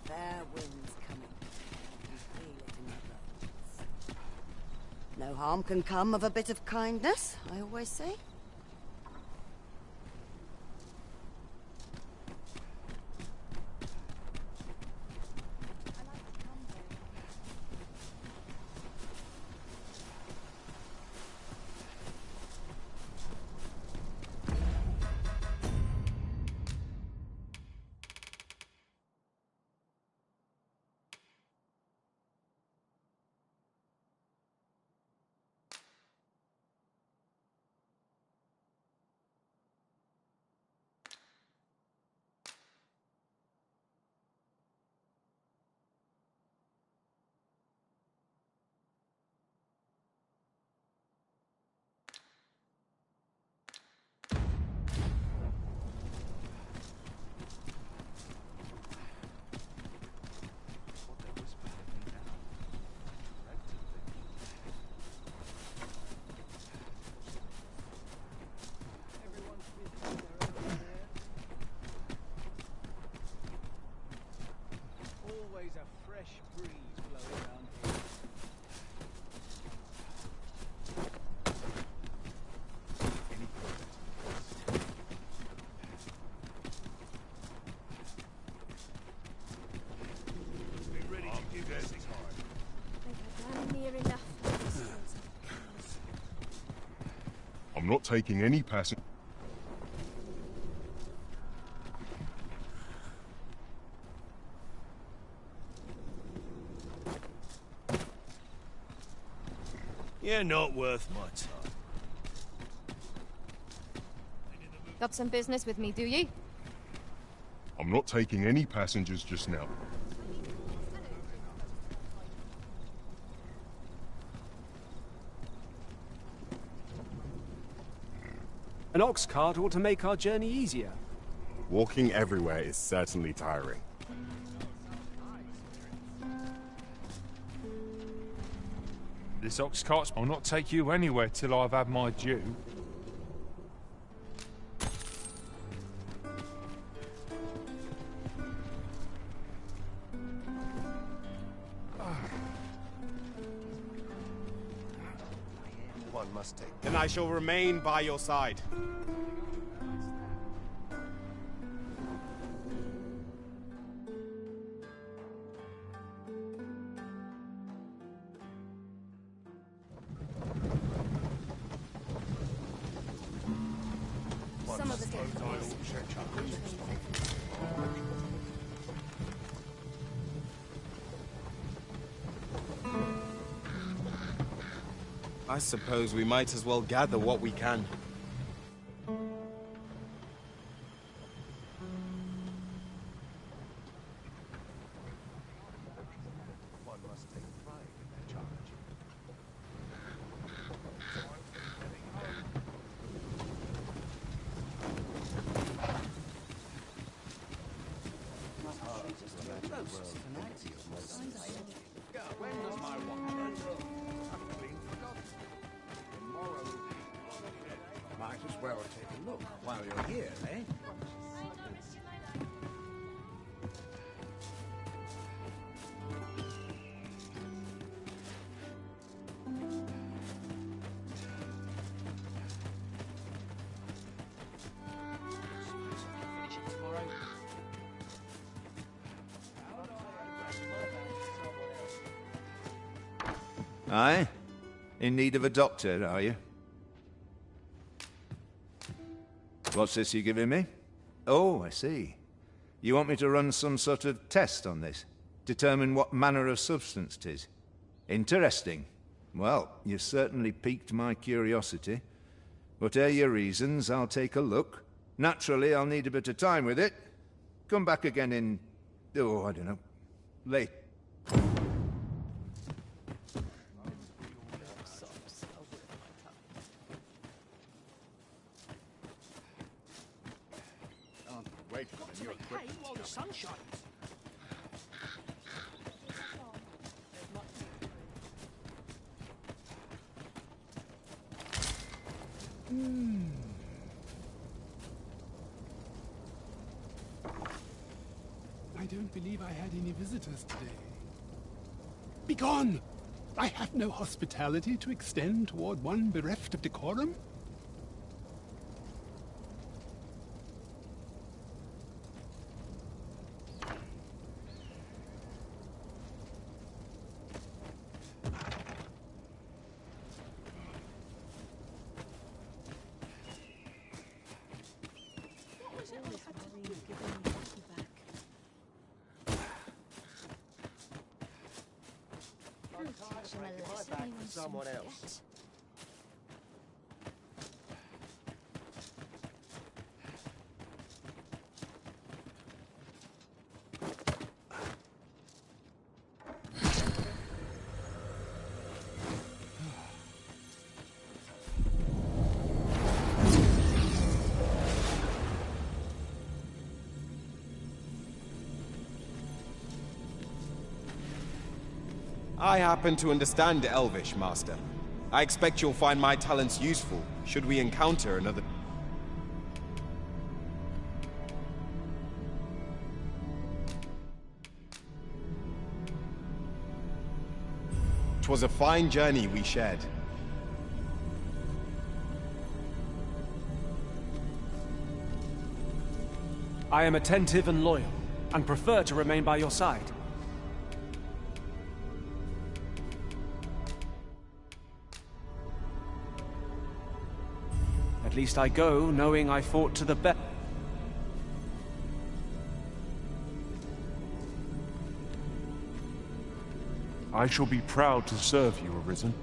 Fair winds coming. You feel it in your bones. No harm can come of a bit of kindness, I always say. not taking any passengers. You're not worth my time. Got some business with me, do ye? I'm not taking any passengers just now. An ox cart ought to make our journey easier. Walking everywhere is certainly tiring. This ox cart will not take you anywhere till I've had my due. One must take. Then I shall remain by your side. Some of the I suppose we might as well gather what we can. One must take pride in their charge. When does my one might as well take a look while you're here, eh? Aye? In need of a doctor, are you? What's this you're giving me? Oh, I see. You want me to run some sort of test on this? Determine what manner of substance 'tis? Interesting. Well, you've certainly piqued my curiosity. Whatever your reasons, I'll take a look. Naturally, I'll need a bit of time with it. Come back again in... oh, I don't know. Late. Wait for the new equipment. While the sun shines. I don't believe I had any visitors today. Begone! I have no hospitality to extend toward one bereft of decorum. Someone else. I happen to understand Elvish, Master. I expect you'll find my talents useful, should we encounter another... 'Twas a fine journey we shared. I am attentive and loyal, and prefer to remain by your side. At least I go knowing I fought to the best. I shall be proud to serve you, Arisen.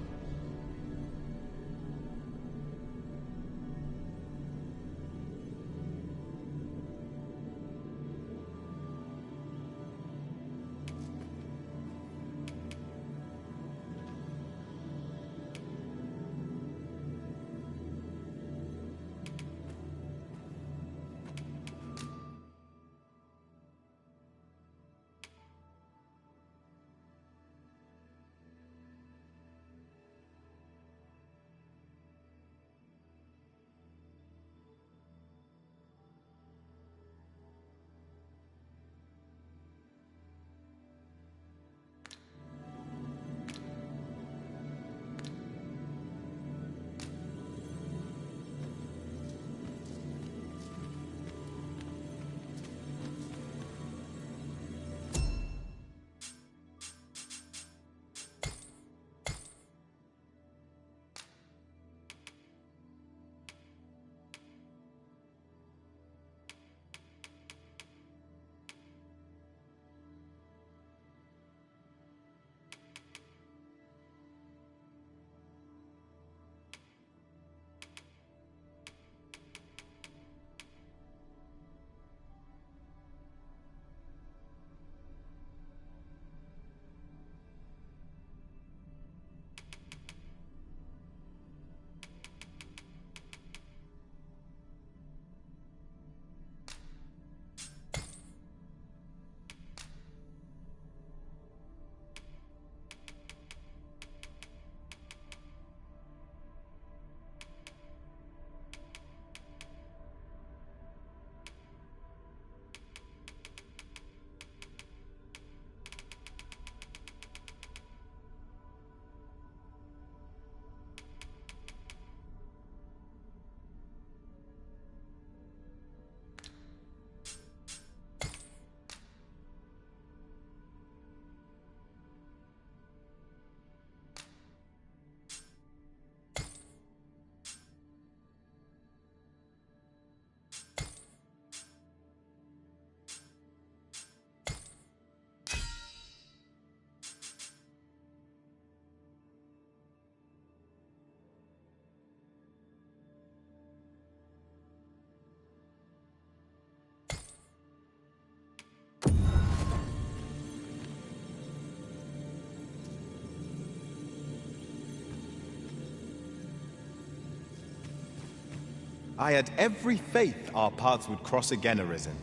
I had every faith our paths would cross again, Arisen.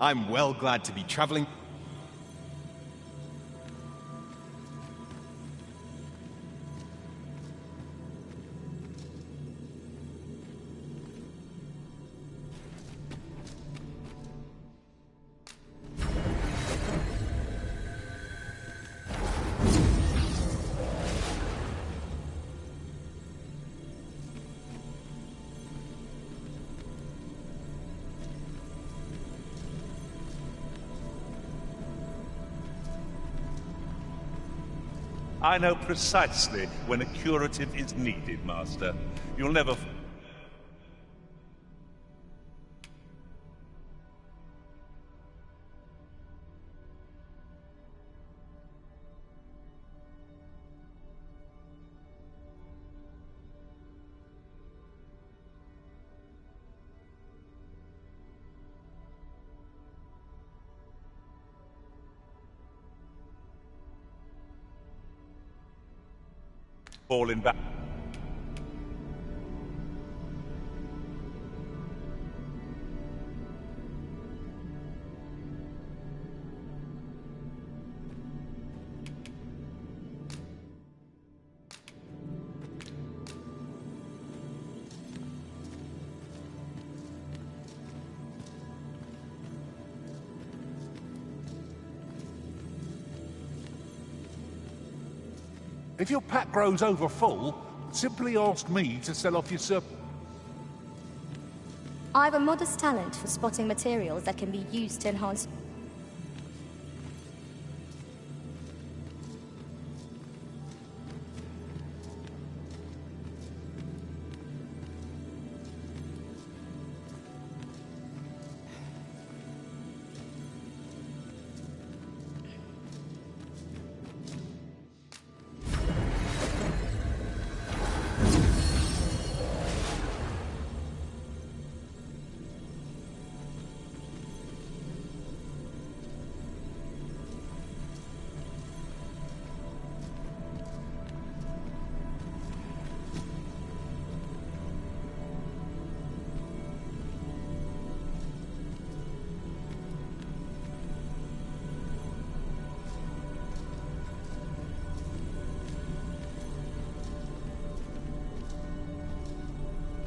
I'm well glad to be traveling. I know precisely when a curative is needed, Master. You'll never... falling back. If your pack grows over full, simply ask me to sell off your I've a modest talent for spotting materials that can be used to enhance...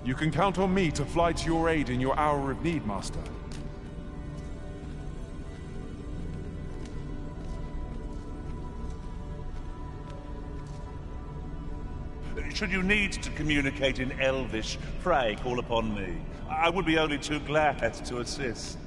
You can count on me to fly to your aid in your hour of need, Master. Should you need to communicate in Elvish, pray call upon me. I would be only too glad to assist.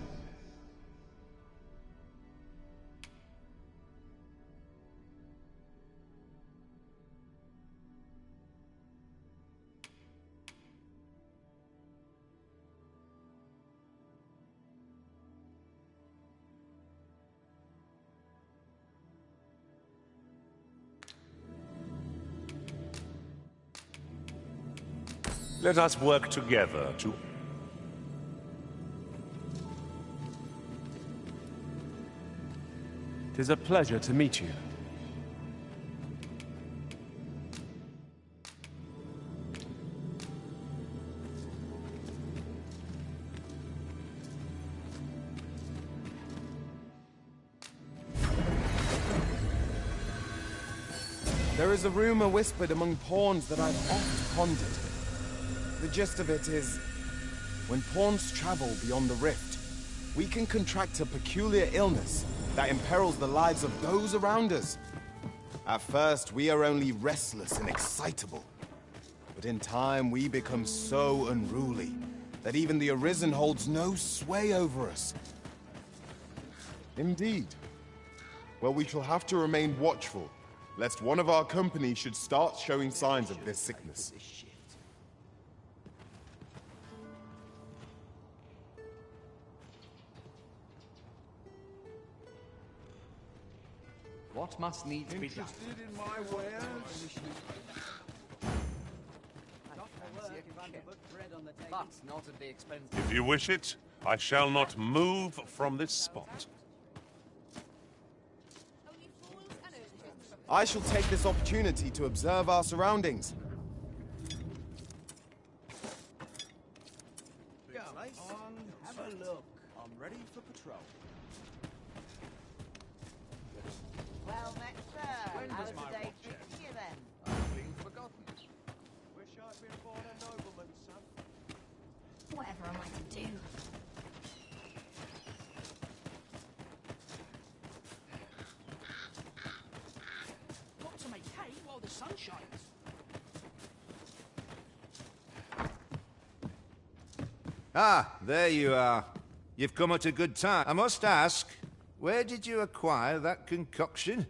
Let us work together to... Tis a pleasure to meet you. There is a rumor whispered among pawns that I've oft pondered. The gist of it is, when pawns travel beyond the rift, we can contract a peculiar illness that imperils the lives of those around us. At first, we are only restless and excitable. But in time, we become so unruly that even the Arisen holds no sway over us. Indeed. Well, we shall have to remain watchful, lest one of our company should start showing signs of this sickness. What must needs be done? In my wares? But not at the expense. If you wish it, I shall not move from this spot. I shall take this opportunity to observe our surroundings. Have a look. I'm ready for patrol. Well met, sir. When How does does my the day watch treat end? you then? I've been forgotten. Wish I'd been born a nobleman, son. Whatever am I to do? Got to make hay while the sun shines. Ah, there you are. You've come at a good time. I must ask, where did you acquire that concoction?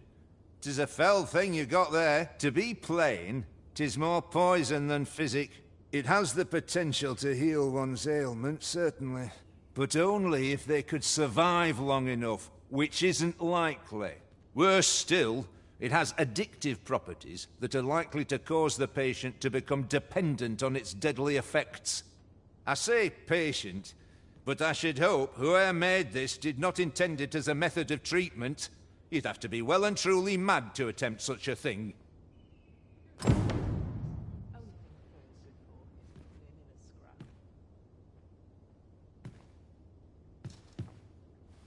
'Tis a fell thing you got there. To be plain, 'tis more poison than physic. It has the potential to heal one's ailments, certainly. But only if they could survive long enough, which isn't likely. Worse still, it has addictive properties that are likely to cause the patient to become dependent on its deadly effects. I say patient, but I should hope whoever made this did not intend it as a method of treatment. You'd have to be well and truly mad to attempt such a thing.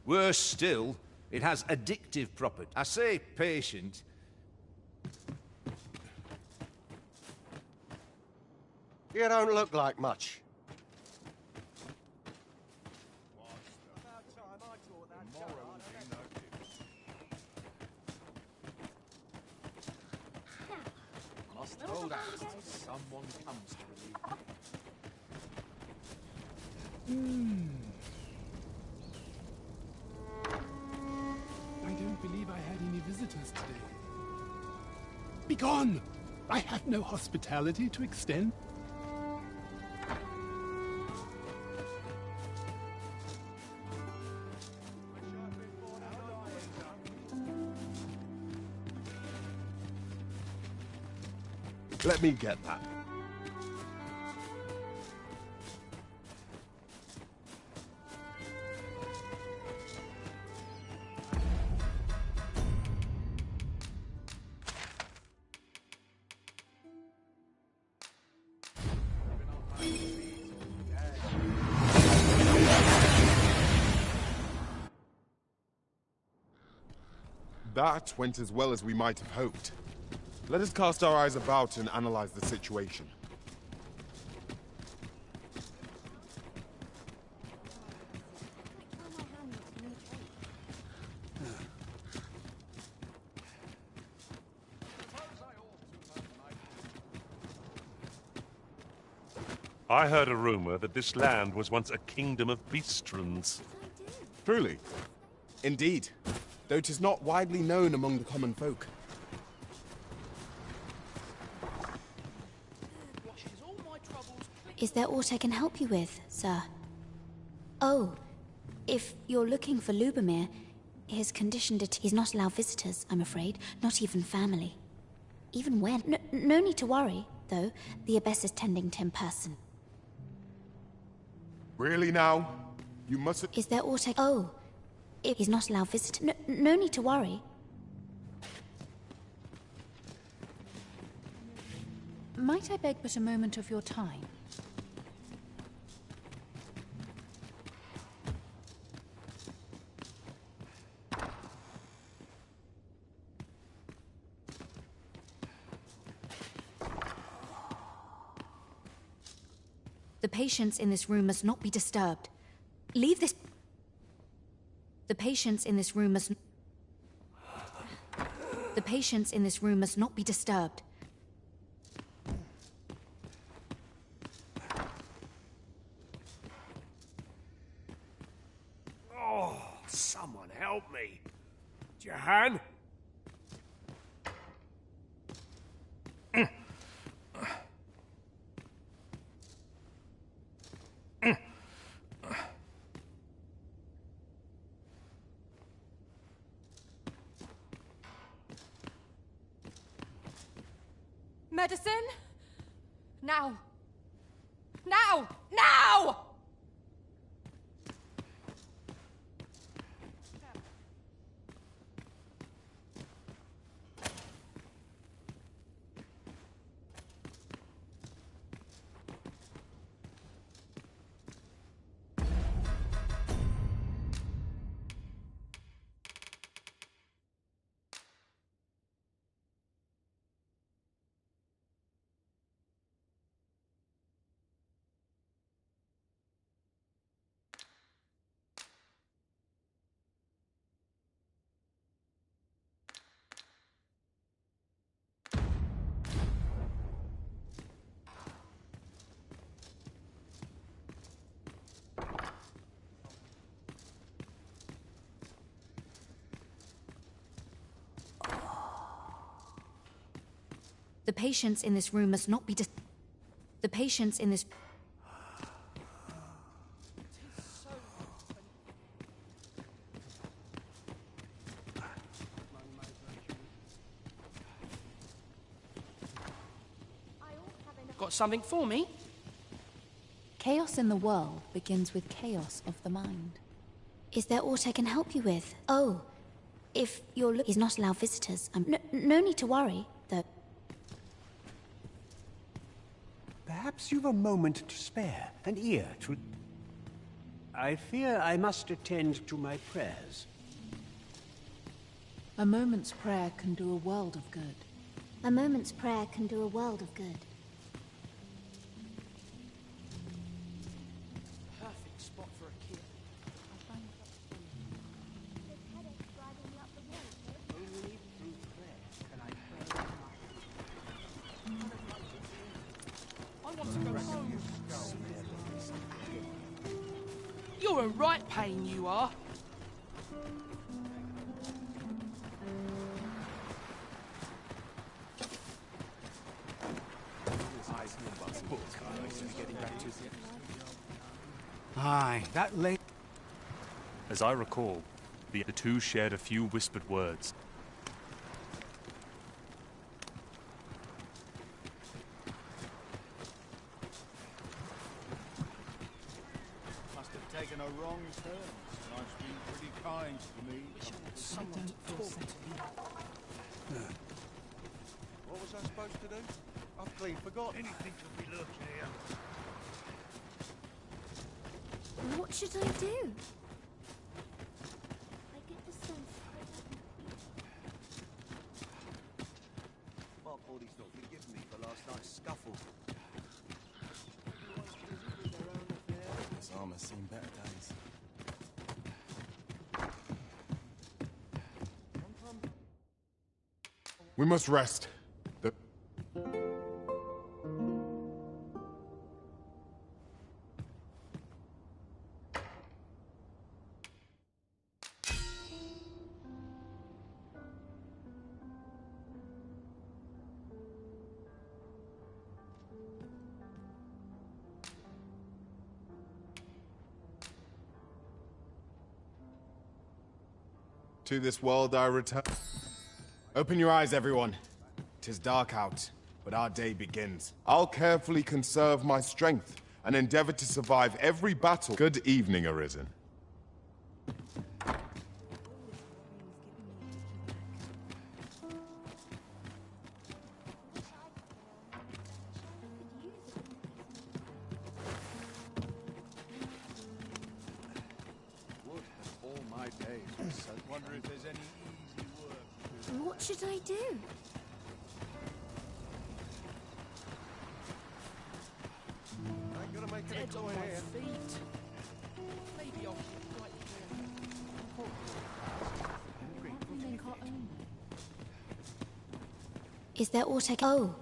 Worse still, it has addictive properties. I say patient. You don't look like much. Must hold out. Someone comes to relieve me. I don't believe I had any visitors today. Begone! I have no hospitality to extend. Let me get that. That went as well as we might have hoped. Let us cast our eyes about and analyze the situation. I heard a rumor that this land was once a kingdom of beastrons. Truly. Indeed. Though it is not widely known among the common folk. Is there aught I can help you with, sir? Oh, if you're looking for Lubomir, his condition he's not allowed visitors, I'm afraid, not even family. Even when? No need to worry, though. The Abbess is tending to him in person. Really now? You mustn't... Is there aught I... Oh, if he's not allowed visitors... No need to worry. Might I beg but a moment of your time? The patients in this room must not be disturbed. Leave this... The patients in this room must... The patients in this room must not be disturbed. Oh, someone help me. Jahan? Medicine? Now! Now! Now! The patients in this room must not be The patients in this... Got something for me? Chaos in the world begins with chaos of the mind. Is there aught I can help you with? Oh, if you're he's not allowed visitors. No need to worry, though. Perhaps you've a moment to spare, an ear to... I fear I must attend to my prayers. A moment's prayer can do a world of good. A moment's prayer can do a world of good. Perfect spot for a kid. Only through prayer can I pray. I want to go home. You're a right pain, you are. Aye, that late... As I recall, the two shared a few whispered words. Must have taken a wrong turn. Life's been pretty kind to me. Someone talk to me. What was I supposed to do? I've clean forgotten. Anything to be looking here. What should I do? I get the sense My body's not forgiven me for last night's scuffle. This armor's seen better days. We must rest. To this world I return. Open your eyes, everyone. 'Tis dark out, but our day begins. I'll carefully conserve my strength and endeavor to survive every battle. Good evening, Arisen. Would have all my days been so. Wonder if there's any easy work. What should I do? I ain't gonna make any Dead on toy my here. feet. Maybe I'll keep quite Is there aught I can... Oh,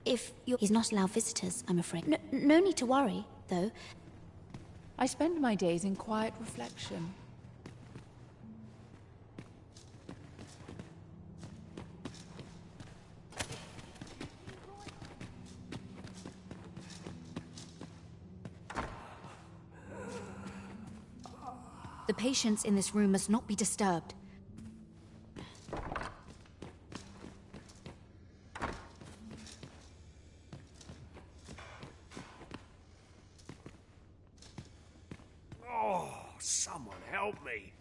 if you're... He's not allowed visitors, I'm afraid. No need to worry, though. I spend my days in quiet reflection. The patients in this room must not be disturbed. Oh, someone help me.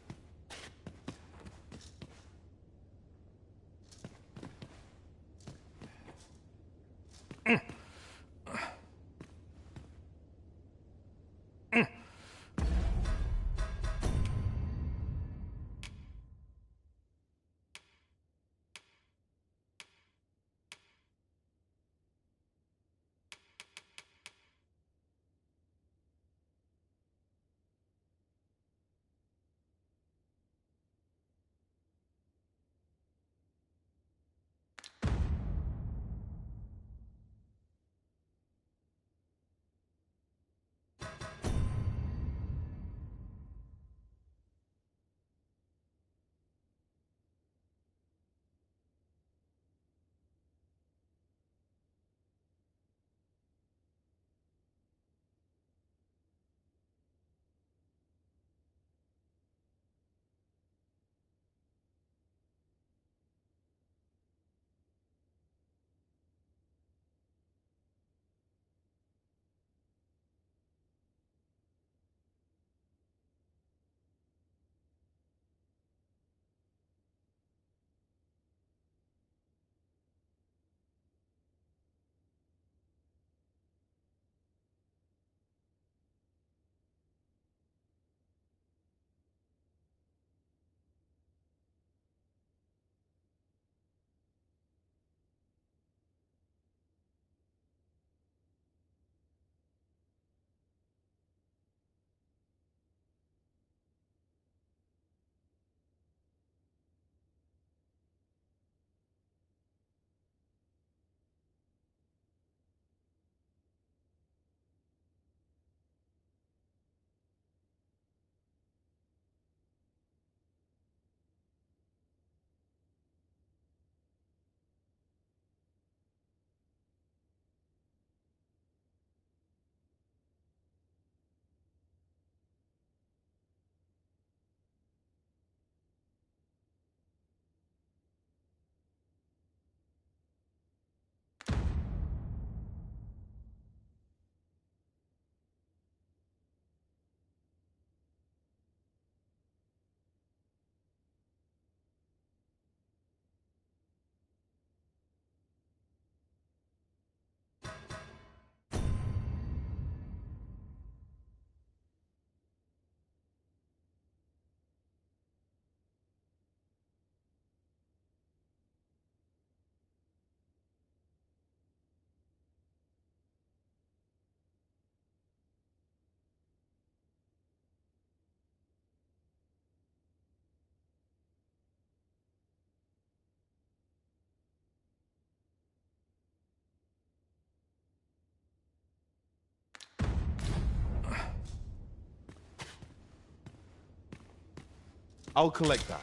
I'll collect that.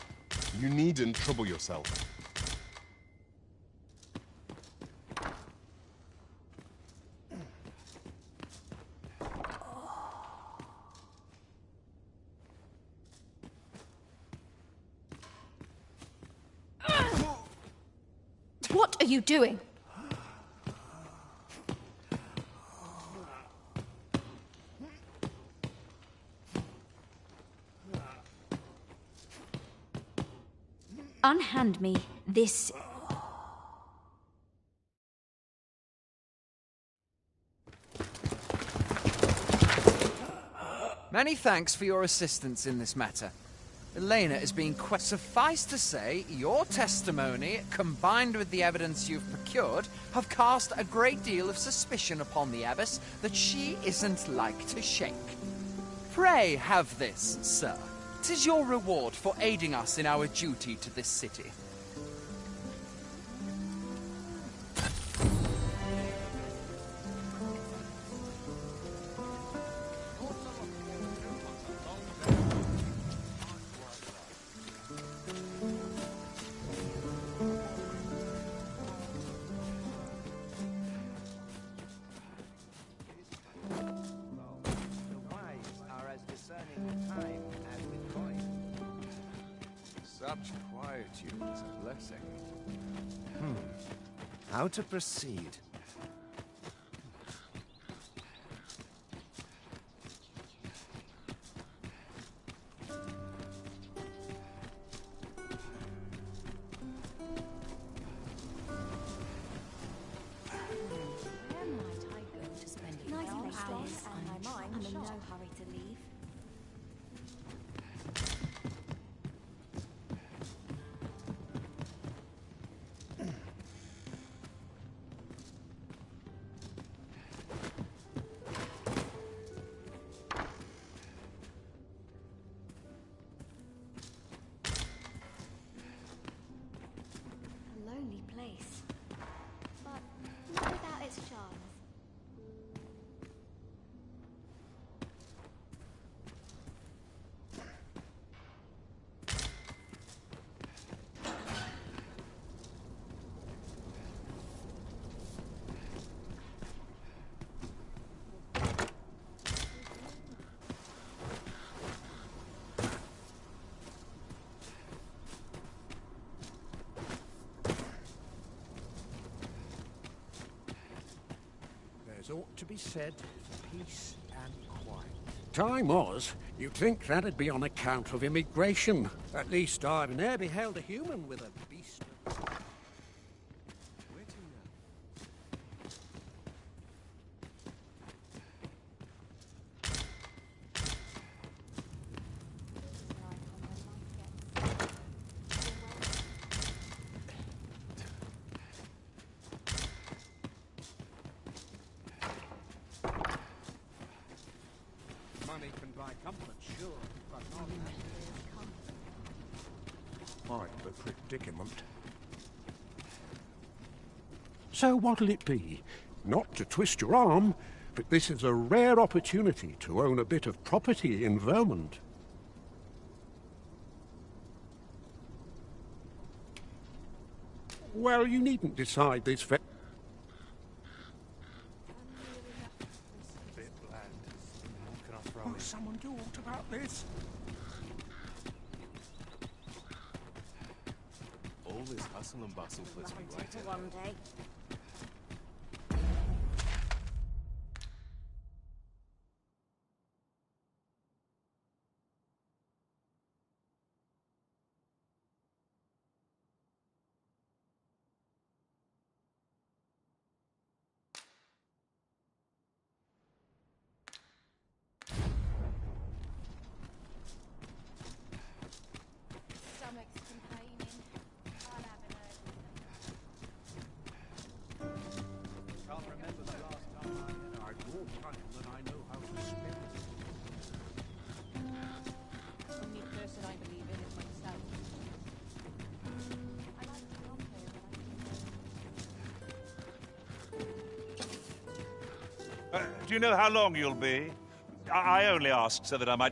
You needn't trouble yourself. What are you doing? Unhand me this. Many thanks for your assistance in this matter. Elena is being Suffice to say, your testimony, combined with the evidence you've procured, have cast a great deal of suspicion upon the Abbess that she isn't like to shake. Pray have this, sir. 'Tis your reward for aiding us in our duty to this city. Such quietude is a blessing. How to proceed? I'm in no hurry to leave. A lonely place, but not without its charms. There's aught to be said for peace and quiet. Time was, you'd think that'd be on account of immigration. At least I've ne'er beheld a human with a beast. Where to now? Money can buy comfort, sure, but not quite the predicament. So what'll it be? Not to twist your arm, but this is a rare opportunity to own a bit of property in Vermont. Well, you needn't decide this. Bit bland. What can I throw in? Someone do aught about this? All this hustle and bustle puts me right in. One day. Stomach's complaining. I'll have an Can't remember the last time I'd more time than I know how to spend. The only person I believe in is myself. I like the Do you know how long you'll be? I only asked so that I might